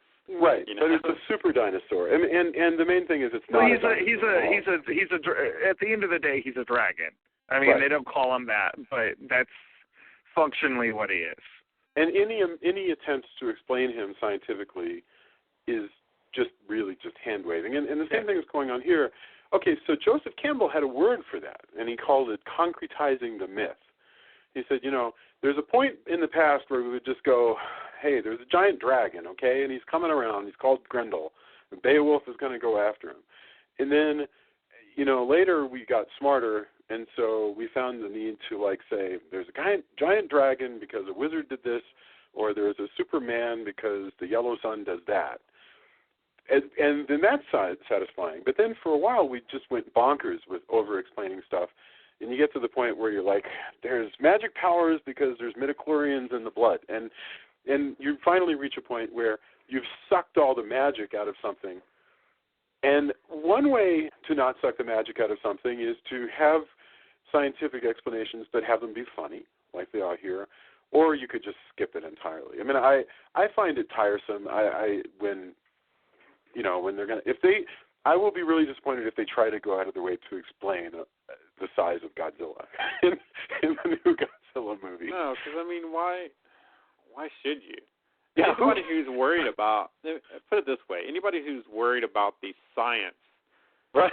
Right, but it's a super dinosaur, and the main thing is it's not. Well, he's a at the end of the day he's a dragon. I mean, They don't call him that, but that's functionally what he is. And any attempts to explain him scientifically is just really just hand waving, and the same thing is going on here. Okay, so Joseph Campbell had a word for that, and he called it concretizing the myth. He said, there's a point in the past where we would just go, hey, there's a giant dragon, okay, and he's coming around. He's called Grendel. And Beowulf is going to go after him. And then, later we got smarter, and so we found the need to, say, there's a giant dragon because a wizard did this, or there's a Superman because the yellow sun does that. And then that's satisfying. But then for a while we just went bonkers with over-explaining stuff. And you get to the point where you're like, there's magic powers because there's midichlorians in the blood. And you finally reach a point where you've sucked all the magic out of something. And one way to not suck the magic out of something is to have scientific explanations that have them be funny, like they are here, or you could just skip it entirely. I mean, I find it tiresome when they're going to, I will be really disappointed if they try to go out of their way to explain the size of Godzilla in the new Godzilla movie. No, because, why should you? Yeah. Anybody who's worried about, put it this way, anybody who's worried about the science, right?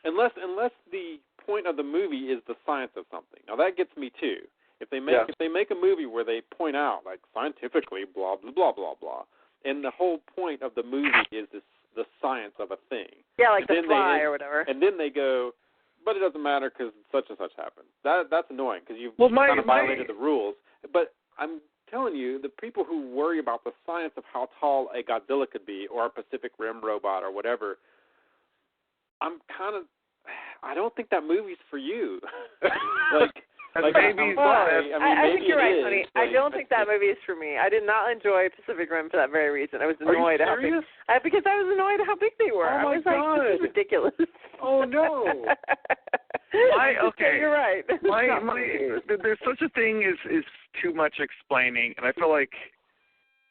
Unless the point of the movie is the science of something. Now that gets me too. If they make a movie where they point out scientifically blah blah blah blah blah, and the whole point of the movie is the science of a thing. Yeah, like The Fly or whatever. And then they go, but it doesn't matter because such and such happened. That's annoying because you've kind of violated the rules. But I'm telling you, the people who worry about the science of how tall a Godzilla could be or a Pacific Rim robot or whatever, I don't think that movie's for you. Maybe I think you're right, honey. I don't think that movie is for me. I did not enjoy Pacific Rim for that very reason. I was annoyed at how big. Because I was annoyed at how big they were. Oh my God. This is ridiculous. Oh no. Okay, you're right. There's such a thing as too much explaining, and I feel like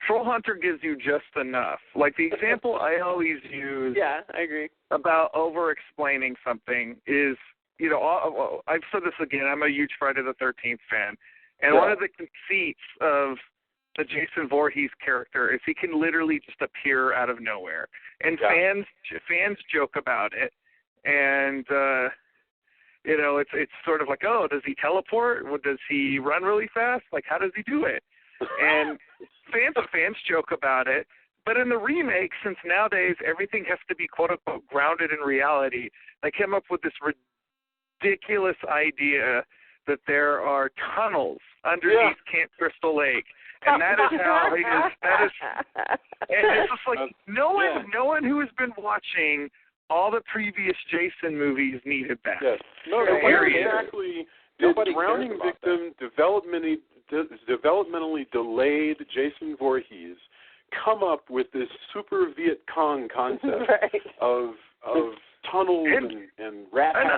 TROLLHUNTER gives you just enough. Like the example I always use. Yeah, I agree. About over-explaining something is, I've said this again. I'm a huge Friday the 13th fan, and one of the conceits of the Jason Voorhees character is he can literally just appear out of nowhere, and fans joke about it, and it's sort of like, oh, does he teleport? Does he run really fast? Like, how does he do it? And fans joke about it. But in the remake, since nowadays everything has to be quote unquote grounded in reality, they came up with this ridiculous idea that there are tunnels underneath Camp Crystal Lake, and that is how he is. And it's just like no one who has been watching all the previous Jason movies needed that. Yes. No, where exactly did drowning victim developmentally delayed Jason Voorhees come up with this super Viet Cong concept of tunnels and rat and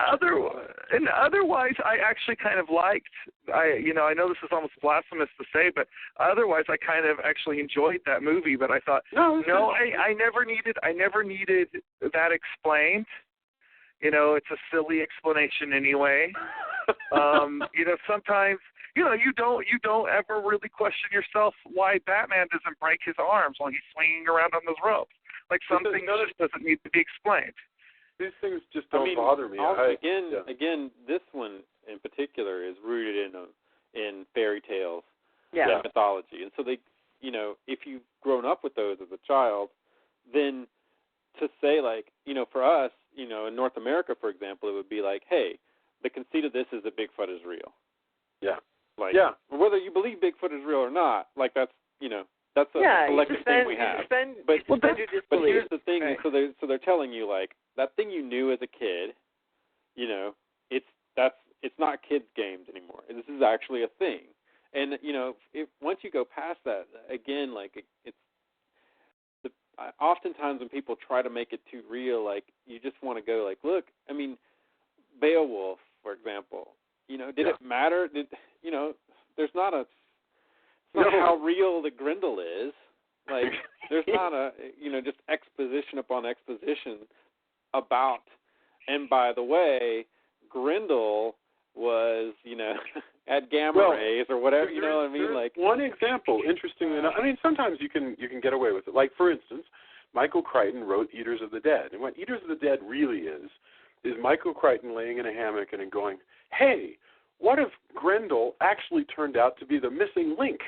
otherwise I actually kind of liked, I know this is almost blasphemous to say, but otherwise I kind of actually enjoyed that movie, but I thought I never needed that explained. It's a silly explanation anyway. Sometimes you don't ever really question yourself why Batman doesn't break his arms while he's swinging around on those ropes. Like something just doesn't need to be explained. These things just don't bother me. Again, this one in particular is rooted in fairy tales and mythology, and so they, if you've grown up with those as a child, then to say for us, in North America, for example, it would be like, hey, the conceit of this is that Bigfoot is real. Yeah. Whether you believe Bigfoot is real or not, that's that's a collective thing we have. But here's the thing. Right. So they're telling you that thing you knew as a kid, it's not kids' games anymore. This is actually a thing. And once you go past that, again, oftentimes when people try to make it too real, you just want to go look. I mean, Beowulf, for example. Did it matter? There's not a. It's not how real the Grendel is. There's not a, just exposition upon exposition about. And by the way, Grendel was, at gamma rays or whatever. You know what I mean? One example, interestingly enough. I mean, sometimes you can get away with it. For instance, Michael Crichton wrote Eaters of the Dead, and what Eaters of the Dead really is Michael Crichton laying in a hammock and going, "Hey, what if Grendel actually turned out to be the missing link?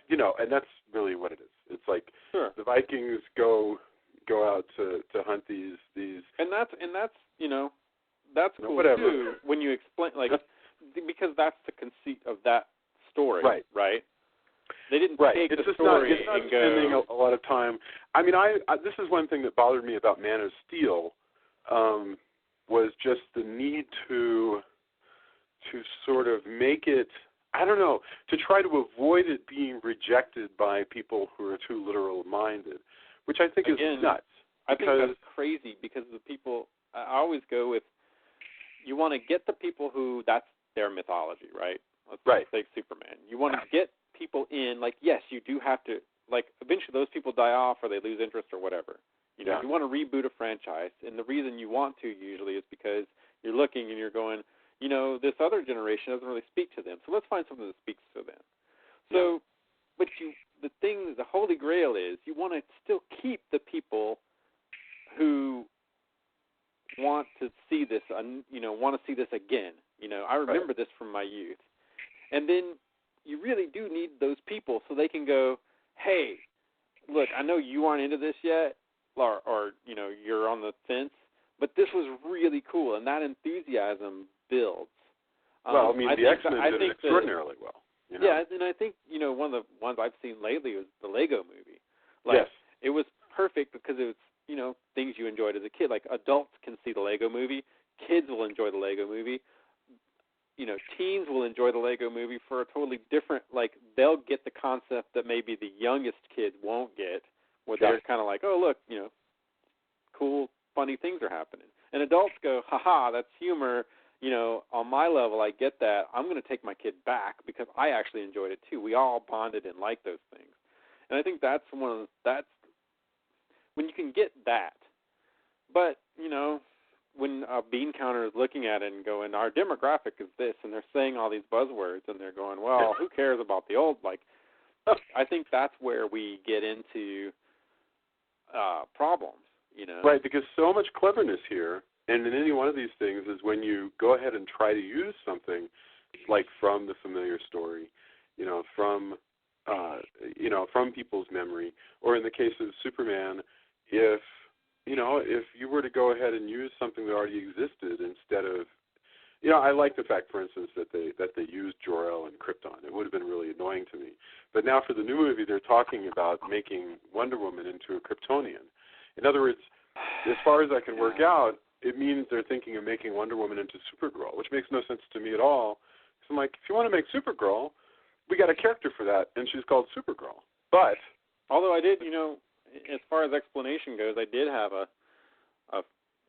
You know, and that's really what it is. It's like the Vikings go out to hunt these and that's you know, that's cool whatever. too when you explain, like, because that's the conceit of that story, right? They didn't take it's the just story not, it's not and spending go. a lot of time. I mean, I this is one thing that bothered me about Man of Steel, was just the need to sort of make it, I don't know, to try to avoid it being rejected by people who are too literal-minded, which I think is nuts. I think that's crazy because the people, I always go with, you want to get the people who, that's their mythology, right? Let's take Superman. You want to get people in, like, yes, you do have to, like, eventually those people die off or they lose interest or whatever. You know, you want to reboot a franchise, and the reason you want to usually is because you're looking and you're going, you know, this other generation doesn't really speak to them, so let's find something that speaks to them. So, but the thing, the Holy Grail is you want to still keep the people who want to see this, you know, want to see this again. You know, I remember this from my youth. And then you really do need those people so they can go, hey, look, I know you aren't into this yet, or you know, you're on the fence, but this was really cool, and that enthusiasm builds. Well, I mean, the X-Men did it extraordinarily well. You know? Yeah, and I think, you know, one of the ones I've seen lately was the Lego movie. Like, it was perfect because it was, you know, things you enjoyed as a kid. Like, adults can see the Lego movie. Kids will enjoy the Lego movie. You know, teens will enjoy the Lego movie for a totally different, like, they'll get the concept that maybe the youngest kids won't get, where they're kind of like, oh, look, you know, cool, funny things are happening. And adults go, haha, that's humor. You know, on my level, I get that. I'm going to take my kid back because I actually enjoyed it too. We all bonded and liked those things. And I think that's that's when you can get that. But, you know, when a bean counter is looking at it and going, our demographic is this, and they're saying all these buzzwords, and they're going, well, who cares about the old? Like, I think that's where we get into problems, you know. Right, because so much cleverness here, and in any one of these things, is when you go ahead and try to use something like from the familiar story, you know, from people's memory, or in the case of Superman, if you were to go ahead and use something that already existed instead of, you know, I like the fact, for instance, that they used Jor-El and Krypton. It would have been really annoying to me. But now for the new movie, they're talking about making Wonder Woman into a Kryptonian. In other words, as far as I can work out, it means they're thinking of making Wonder Woman into Supergirl, which makes no sense to me at all. So I'm like, if you want to make Supergirl, we got a character for that, and she's called Supergirl. But although I did, you know, as far as explanation goes, I did have a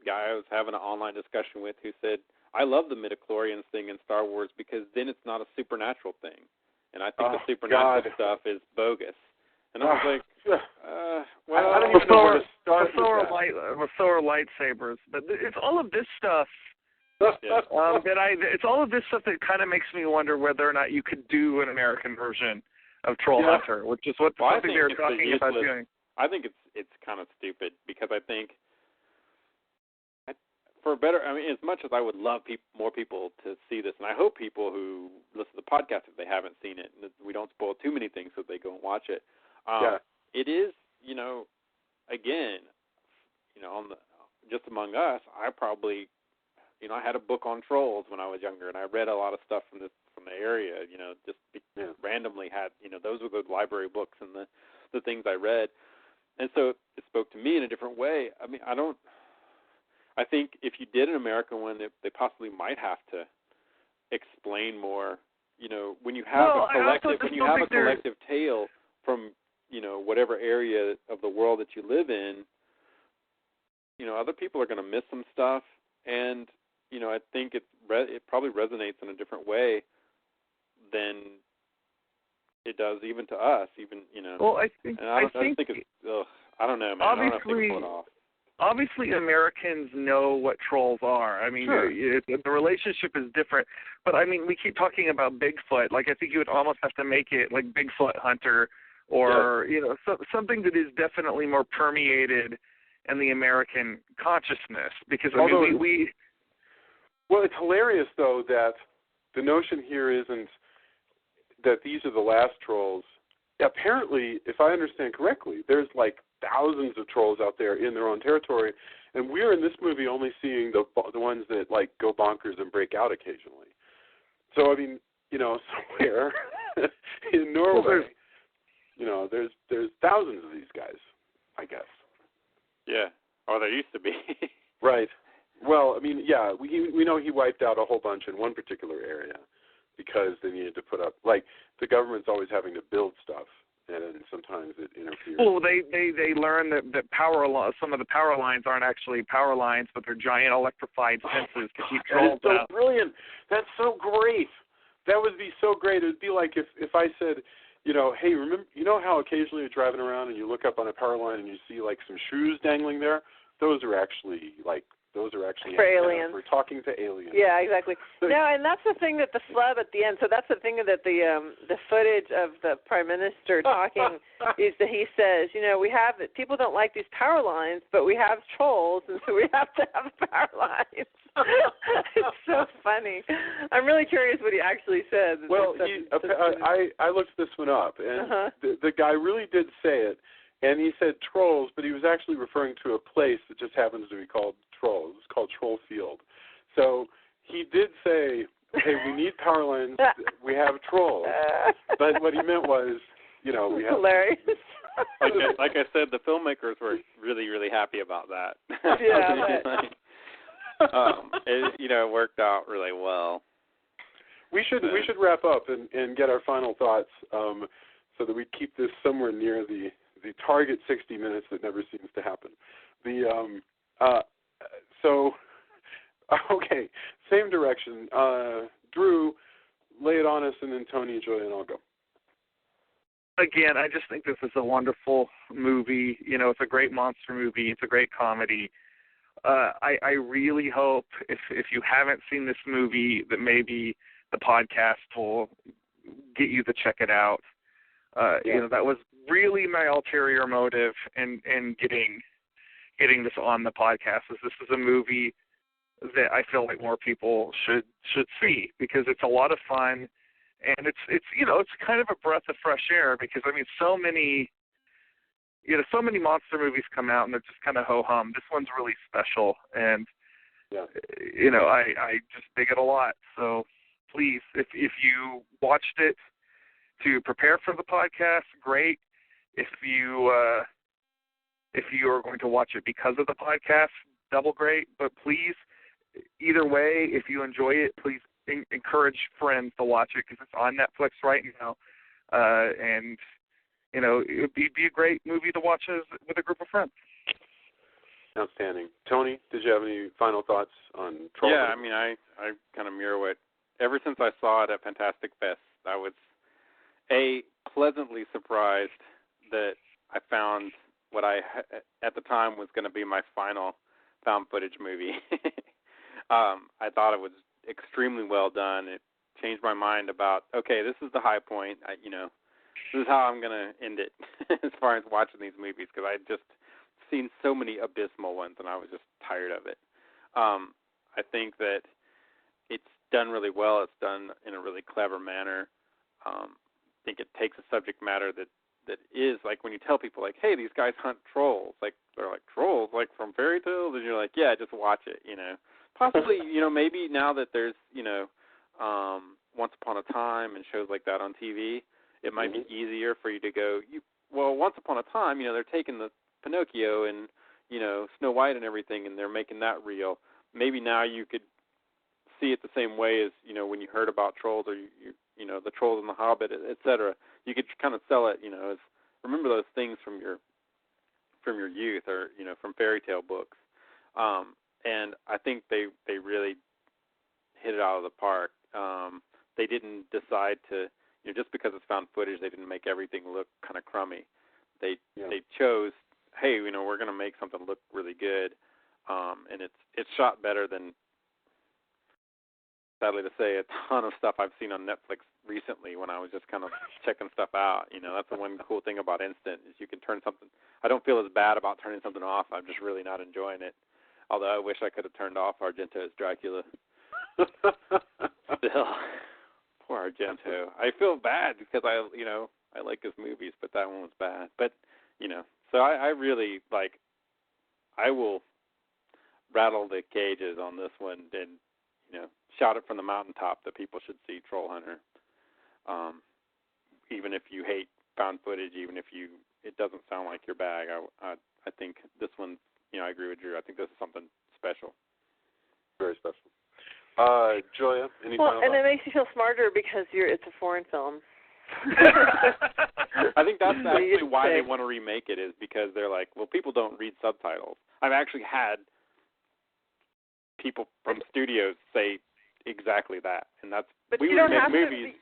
guy I was having an online discussion with who said, I love the midichlorians thing in Star Wars because then it's not a supernatural thing. And I think the supernatural stuff is bogus. And I was like, well, I don't even know where to start with Thor lightsabers. But it's all of this stuff it's all of this stuff that kind of makes me wonder whether or not you could do an American version of Trollhunter, which is something they were talking about doing. I think it's kind of stupid because I think as much as I would love more people to see this, and I hope people who listen to the podcast, if they haven't seen it, and we don't spoil too many things so they go and watch it. It is, you know, again, you know, just among us, I probably, you know, I had a book on trolls when I was younger, and I read a lot of stuff from the area, you know, just randomly had, you know, those were the library books and the things I read. And so it spoke to me in a different way. I mean, I think if you did an American one, they possibly might have to explain more, you know, when you have a collective tale from, you know, whatever area of the world that you live in, you know, other people are going to miss some stuff, and, you know, I think it probably resonates in a different way than it does even to us, even, you know. Well, I think it's, I don't know, man. I don't know if they can pull it off. Obviously, Americans know what trolls are. I mean, the relationship is different. But, I mean, we keep talking about Bigfoot. Like, I think you would almost have to make it like Bigfoot Hunter or, you know, something that is definitely more permeated in the American consciousness. Because, I mean, we... Well, it's hilarious, though, that the notion here isn't that these are the last trolls. Apparently, if I understand correctly, there's like thousands of trolls out there in their own territory, and we're in this movie only seeing the ones that like go bonkers and break out occasionally. So I mean, somewhere in Norway, there's thousands of these guys, I guess. Yeah. Oh, there used to be. Right. Well, I mean, yeah, we know he wiped out a whole bunch in one particular area because they needed to put up, like, the government's always having to build stuff, and sometimes it interferes. Well, they learn that some of the power lines aren't actually power lines, but they're giant electrified fences to keep trolls out. That's so brilliant. That's so great. That would be so great. It would be like if I said, hey, remember, how occasionally you're driving around and you look up on a power line and you see, like, some shoes dangling there? Those are actually for aliens. We're talking to aliens. Yeah, exactly. No, and that's the thing that the flub at the end. So that's the thing that the footage of the Prime Minister talking is that he says, we have people don't like these power lines, but we have trolls, and so we have to have power lines. It's so funny. I'm really curious what he actually said. Well, I looked this one up, and the guy really did say it. And he said trolls, but he was actually referring to a place that just happens to be called Trolls. It's called Troll Field. So he did say, hey, we need power lines. We have trolls. But what he meant was, we have... Hilarious. Like I said, the filmmakers were really, really happy about that. Yeah. It worked out really well. We should wrap up and get our final thoughts so that we keep this somewhere near the target 60 minutes that never seems to happen. Okay, same direction. Drew, lay it on us, and then Tony, Joy, and I'll go. Again, I just think this is a wonderful movie. It's a great monster movie. It's a great comedy. I really hope if you haven't seen this movie that maybe the podcast will get you to check it out. That was really my ulterior motive in getting this on the podcast. This is a movie that I feel like more people should see because it's a lot of fun, and it's kind of a breath of fresh air because so many monster movies come out and they're just kind of ho hum. This one's really special, and I just dig it a lot. So please, if you watched it to prepare for the podcast, great. If you are going to watch it because of the podcast, double great. But please, either way, if you enjoy it, please encourage friends to watch it because it's on Netflix right now, and it would be a great movie to watch with a group of friends. Outstanding. Tony, did you have any final thoughts on TROLLHUNTER? Yeah, I kind of mirror what. Ever since I saw it at Fantastic Fest, I was pleasantly surprised that I found what I at the time was going to be my final found footage movie. I thought it was extremely well done. It changed my mind about, okay, this is the high point. This is how I'm going to end it as far as watching these movies because I'd just seen so many abysmal ones and I was just tired of it. I think that it's done really well. It's done in a really clever manner. I think it takes a subject matter that is like when you tell people like, hey, these guys hunt trolls. Like they're like trolls, like from fairy tales, and you're like, yeah, just watch it. Possibly, maybe now that there's Once Upon a Time and shows like that on TV, it might be easier for you to go. Once Upon a Time, they're taking the Pinocchio and Snow White and everything, and they're making that real. Maybe now you could see it the same way as when you heard about trolls or the Trolls and the Hobbit, etc. You could kind of sell it, as remember those things from your youth or from fairy tale books. And I think they really hit it out of the park. They didn't decide to just because it's found footage, they didn't make everything look kind of crummy. They chose, hey, we're going to make something look really good, and it's shot better than, sadly to say, a ton of stuff I've seen on Netflix recently when I was just kind of checking stuff out. That's the one cool thing about Instant is you can turn something. I don't feel as bad about turning something off. I'm just really not enjoying it. Although I wish I could have turned off Argento's Dracula. Still, poor Argento. I feel bad because I like his movies, but that one was bad. But so I really I will rattle the cages on this one and shout it from the mountaintop that people should see Troll Hunter. Even if you hate found footage, even if it doesn't sound like your bag, I think this one, I agree with Drew. I think this is something special. Very special. Julia, any well, final and thoughts? it makes you feel smarter because it's a foreign film. I think that's actually why they want to remake it, is because they're like, well, people don't read subtitles. I've actually had people from studios say exactly that, and that's we remake movies.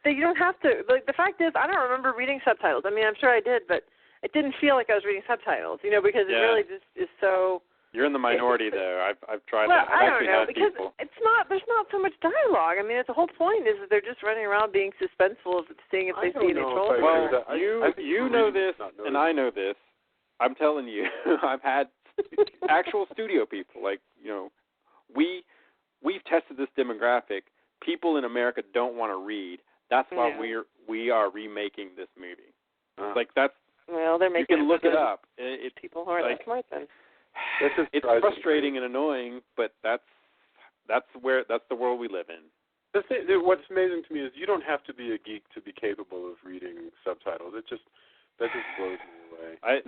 You don't have to. The fact is, I don't remember reading subtitles. I mean, I'm sure I did, but it didn't feel like I was reading subtitles, because it really just is so. You're in the minority, though. I've tried well, that. I've I don't know, because people. there's not so much dialogue. I mean, the whole point is that they're just running around being suspenseful of seeing if they see any trolls. Well, you know this, and I know this. I'm telling you, I've had actual studio people, we've tested this demographic. People in America don't want to read. That's why we are remaking this movie. That's. Well, they're making. You can look it up. People who are that smart then. It's frustrating and annoying, but that's the world we live in. What's amazing to me is you don't have to be a geek to be capable of reading subtitles. That just blows me away. I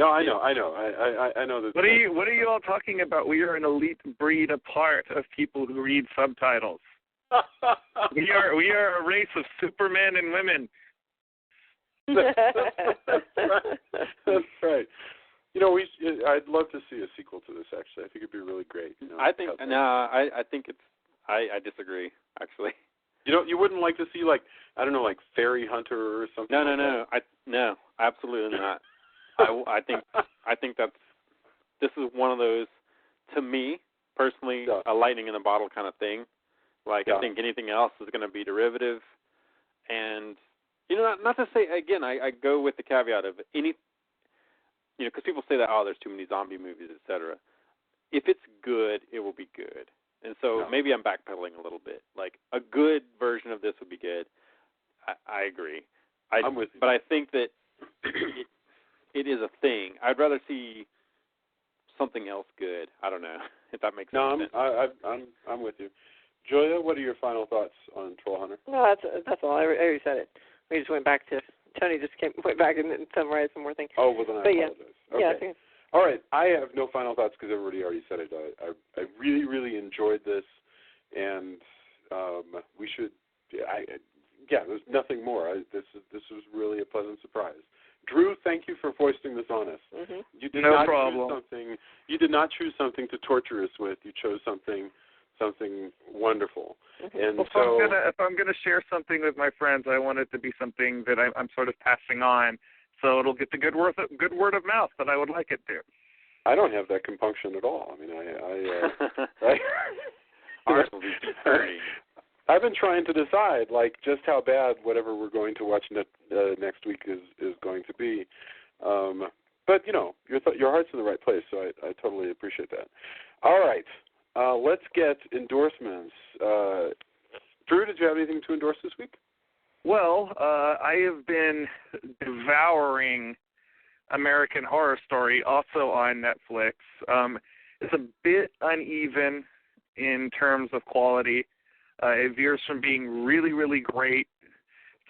know that. What are you all talking about? We are an elite breed apart of people who read subtitles. we are a race of supermen and women. That's right. I'd love to see a sequel to this. Actually, I think it'd be really great. I think it's. I disagree. Actually, you wouldn't like to see Fairy Hunter or something. No. No, absolutely not. I think this is one of those, to me personally, a lightning in a bottle kind of thing. I think anything else is going to be derivative, and not to say again. I go with the caveat of any. Because people say that, there's too many zombie movies, etc. If it's good, it will be good. And so maybe I'm backpedaling a little bit. A good version of this would be good. I agree. I'm with you. But I think that it is a thing. I'd rather see something else good. I don't know if that makes sense. I'm with you. Julia, what are your final thoughts on Troll Hunter? No, that's all. I already said it. We just went back to. Tony just went back and summarized some more things. Oh, well, then I apologize. Yeah. Okay. Yeah, all right. I have no final thoughts because everybody already said it. I really, really enjoyed this, and we should. There's nothing more. This was really a pleasant surprise. Drew, thank you for foisting this on us. Mm-hmm. You did no not problem. choose something. You did not choose something to torture us with. You chose something wonderful. Mm-hmm. And if I'm gonna share something with my friends, I want it to be something that I'm sort of passing on, so it'll get the good word of mouth that I would like it to. I don't have that compunction at all. I mean, Ours will be dirty. I've been trying to decide just how bad whatever we're going to watch next week is going to be. But your heart's in the right place, so I totally appreciate that. All right. Let's get endorsements. Drew, did you have anything to endorse this week? Well, I have been devouring American Horror Story, also on Netflix. It's a bit uneven in terms of quality. It veers from being really, really great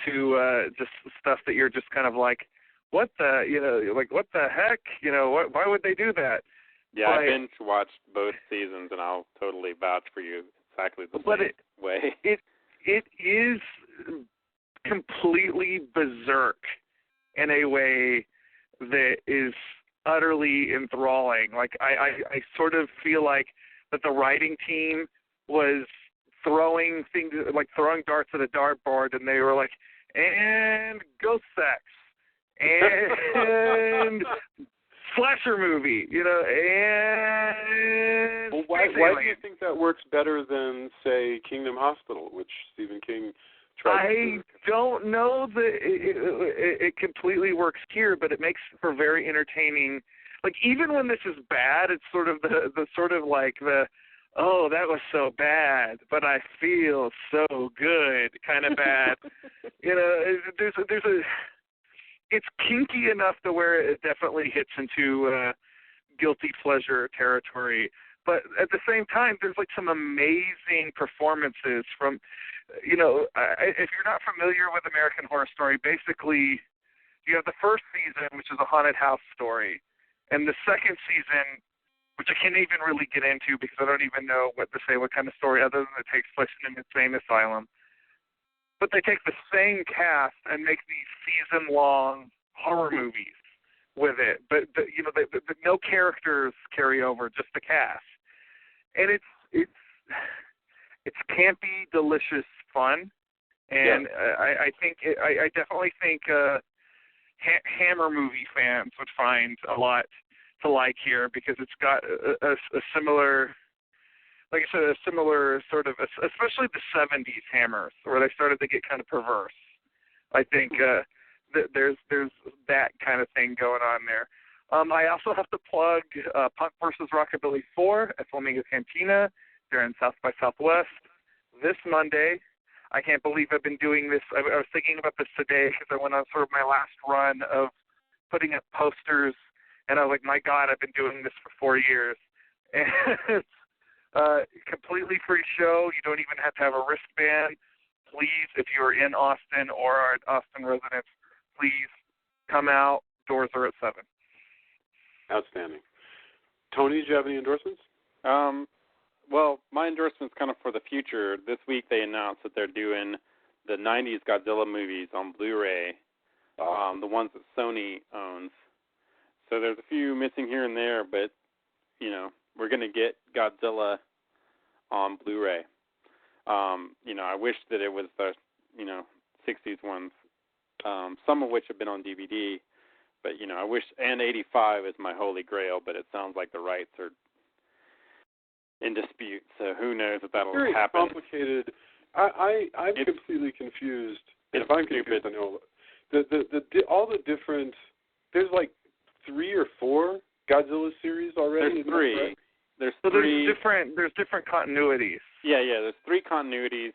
to just stuff that you're just kind of what the heck? Why would they do that? Yeah, I binge watched both seasons, and I'll totally vouch for you exactly the same way. It is completely berserk in a way that is utterly enthralling. I sort of feel like that the writing team was throwing darts at a dartboard, and they were like, and ghost sex, and slasher movie, and why do you think that works better than, say, Kingdom Hospital, which Stephen King tried to do? I don't know that it completely works here, but it makes for very entertaining. Even when this is bad, it's sort of the oh, that was so bad, but I feel so good kind of bad. You know, it's kinky enough to where it definitely hits into guilty pleasure territory. But at the same time, there's like some amazing performances from, you know, if you're not familiar with American Horror Story, basically you have the first season, which is a haunted house story, and the second season, which I can't even really get into because I don't even know what to say, what kind of story, other than it takes place in an insane asylum. But they take the same cast and make these season-long horror movies with it. But you know, no characters carry over, just the cast. And it's campy, delicious fun, and I think I definitely think Hammer movie fans would find a lot to like here because it's got a similar, like I said, a similar sort of, especially the 70s Hammers where they started to get kind of perverse. I think there's that kind of thing going on there. I also have to plug Punk vs. Rockabilly 4 at Flamingo Cantina. They're in South by Southwest this Monday. I can't believe I've been doing this. I was thinking about this today because I went on sort of my last run of putting up posters, and I was like, my God, I've been doing this for 4 years. And it's a completely free show. You don't even have to have a wristband. Please, if you're in Austin or are Austin residents, please come out. Doors are at 7. Outstanding. Tony, do you have any endorsements? Well, my endorsement's kind of for the future. This week they announced that they're doing the 90s Godzilla movies on Blu-ray, the ones that Sony owns. So there's a few missing here and there, but, you know, we're going to get Godzilla on Blu-ray. You know, I wish that it was the, you know, 60s ones, some of which have been on DVD. But, you know, I wish, and 85 is my Holy Grail, but it sounds like the rights are in dispute, so who knows if that'll very happen. Complicated. I'm completely confused. If I'm confused, I know. All the different, there's like 3 or 4 Godzilla series already? There's 3. There's different continuities. Yeah, there's 3 continuities,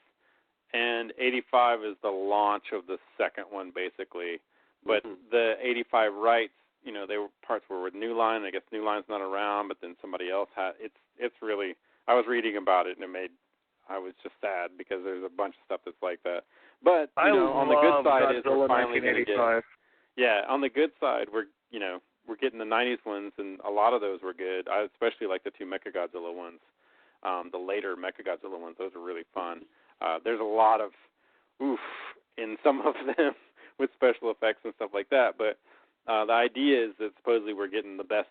and 85 is the launch of the second one, basically. But the 85 rights, you know, they were parts were with New Line. I guess New Line's not around, but then somebody else had. It's really. I was reading about it, and I was just sad because there's a bunch of stuff that's like that. But you know, on the good side is we're finally going to get. Yeah, on the good side, we're getting the 90s ones, and a lot of those were good. I especially like the 2 Mechagodzilla ones, the later Mechagodzilla ones. Those are really fun. There's a lot of oof in some of them with special effects and stuff like that. But the idea is that supposedly we're getting the best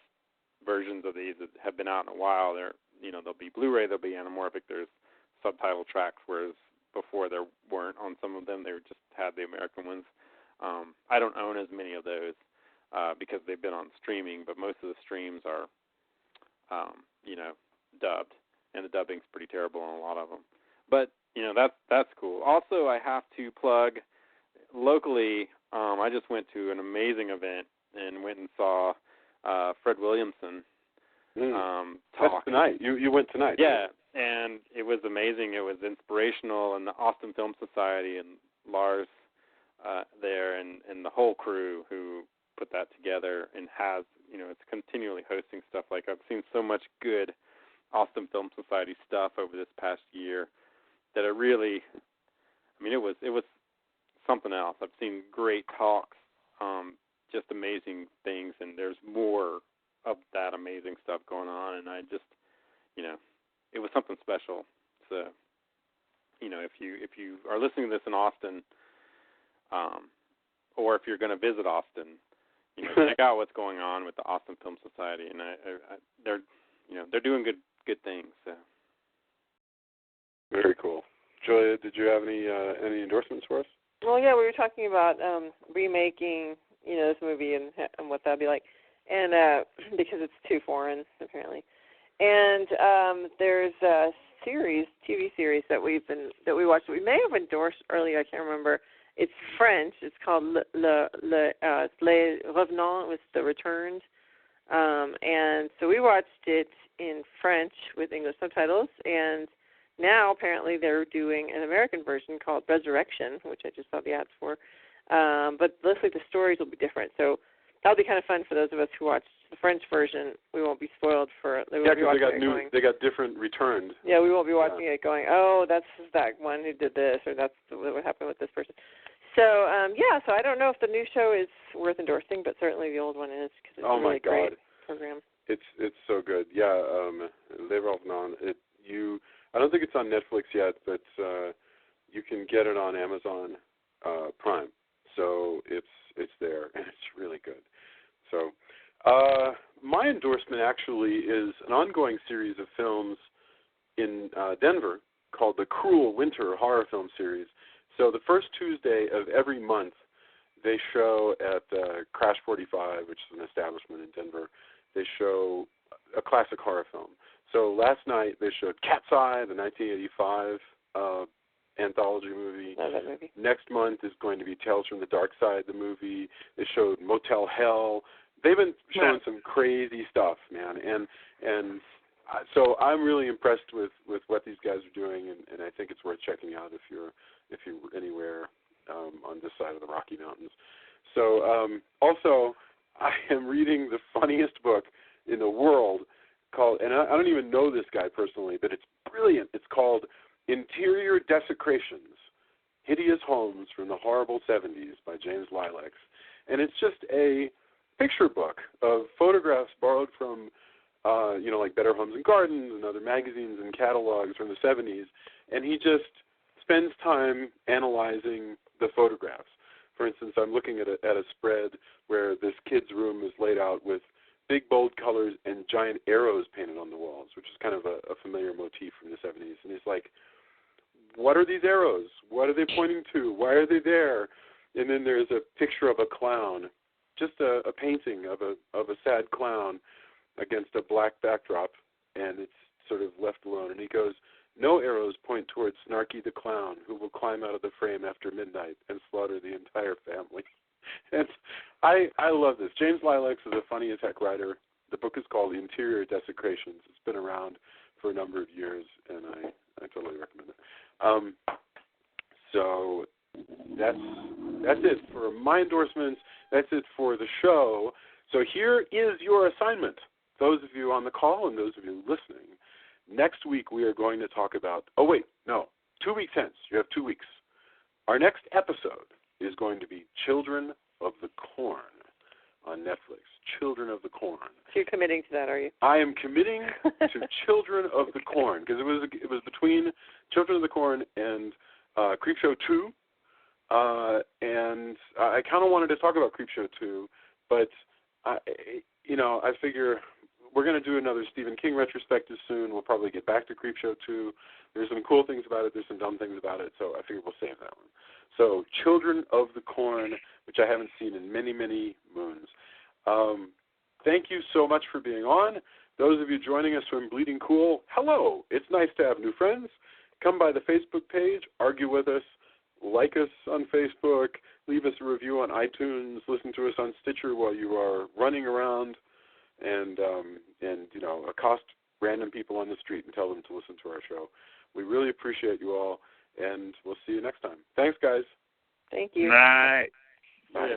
versions of these that have been out in a while. There'll be Blu-ray, there'll be anamorphic, there's subtitle tracks, whereas before there weren't on some of them. They just had the American ones. I don't own as many of those because they've been on streaming, but most of the streams are, dubbed, and the dubbing's pretty terrible on a lot of them. But, that's cool. Also, I have to plug locally, I just went to an amazing event and went and saw Fred Williamson talk. That's tonight. You went tonight. Yeah, and it was amazing. It was inspirational, and the Austin Film Society and Lars there and the whole crew who put that together and has, it's continually hosting stuff. Like, I've seen so much good Austin Film Society stuff over this past year that it really, it was something else. I've seen great talks, just amazing things, and there's more of that amazing stuff going on, and I just, it was something special. So, if you are listening to this in Austin, or if you're going to visit Austin, check out what's going on with the Austin Film Society, and they're doing good things. So. Very cool. Julia, did you have any endorsements for us? Well, yeah, we were talking about remaking, this movie and what that'd be like, and because it's too foreign apparently. And there's a TV series that we watched. We may have endorsed earlier. I can't remember. It's French. It's called Les Revenants, with the Returned. And so we watched it in French with English subtitles, and now apparently they're doing an American version called Resurrection, which I just saw the ads for. But it looks like the stories will be different. So that'll be kind of fun for those of us who watched the French version. We won't be spoiled for it. Yeah, because they got different returned. Yeah, we won't be watching it going, oh, that's that one who did this, or that's what happened with this person. So, so I don't know if the new show is worth endorsing, but certainly the old one is, because it's a really great program. It's so good. Yeah, Les Revenants. I don't think it's on Netflix yet, but you can get it on Amazon Prime. So it's there, and it's really good. So my endorsement actually is an ongoing series of films in Denver called the Cruel Winter Horror Film Series. So the first Tuesday of every month, they show at Crash 45, which is an establishment in Denver, they show a classic horror film. So last night they showed Cat's Eye, the 1985 anthology movie. Love that movie. Next month is going to be Tales from the Dark Side, the movie. They showed Motel Hell. They've been showing some crazy stuff, man. And so I'm really impressed with what these guys are doing, and I think it's worth checking out if you're anywhere on this side of the Rocky Mountains. So also, I am reading the funniest book in the world called, and I don't even know this guy personally, but it's brilliant. It's called Interior Desecrations, Hideous Homes from the Horrible 70s by James Lilacs. And it's just a picture book of photographs borrowed from, like Better Homes and Gardens and other magazines and catalogs from the 70s. And he just spends time analyzing the photographs. For instance, I'm looking at a spread where this kid's room is laid out with big, bold colors and giant arrows painted on the walls, which is kind of a familiar motif from the 70s. And he's like, what are these arrows? What are they pointing to? Why are they there? And then there's a picture of a clown, just a painting of a sad clown against a black backdrop, and it's sort of left alone. And he goes, no arrows point towards Snarky the Clown, who will climb out of the frame after midnight and slaughter the entire family. And I love this. James Lilacs is a funny as heck writer. The book is called Interior Desecrations. It's been around for a number of years, and I totally recommend it. So that's it for my endorsements. That's it for the show. So here is your assignment, those of you on the call and those of you listening. Next week we are going to talk about, 2 weeks hence. You have 2 weeks. Our next episode is going to be Children of the Corn on Netflix. Children of the Corn. So you're committing to that, are you? I am committing to Children of the Corn, because it was between Children of the Corn and Creepshow 2, and I kind of wanted to talk about Creepshow 2, but I figure we're going to do another Stephen King retrospective soon. We'll probably get back to Creepshow 2. There's some cool things about it. There's some dumb things about it, so I figure we'll save that one. So Children of the Corn, which I haven't seen in many, many moons. Thank you so much for being on. Those of you joining us from Bleeding Cool, hello. It's nice to have new friends. Come by the Facebook page, argue with us, like us on Facebook, leave us a review on iTunes, listen to us on Stitcher while you are running around, and accost random people on the street and tell them to listen to our show. We really appreciate you all, and we'll see you next time. Thanks, guys. Thank you. Bye. Bye.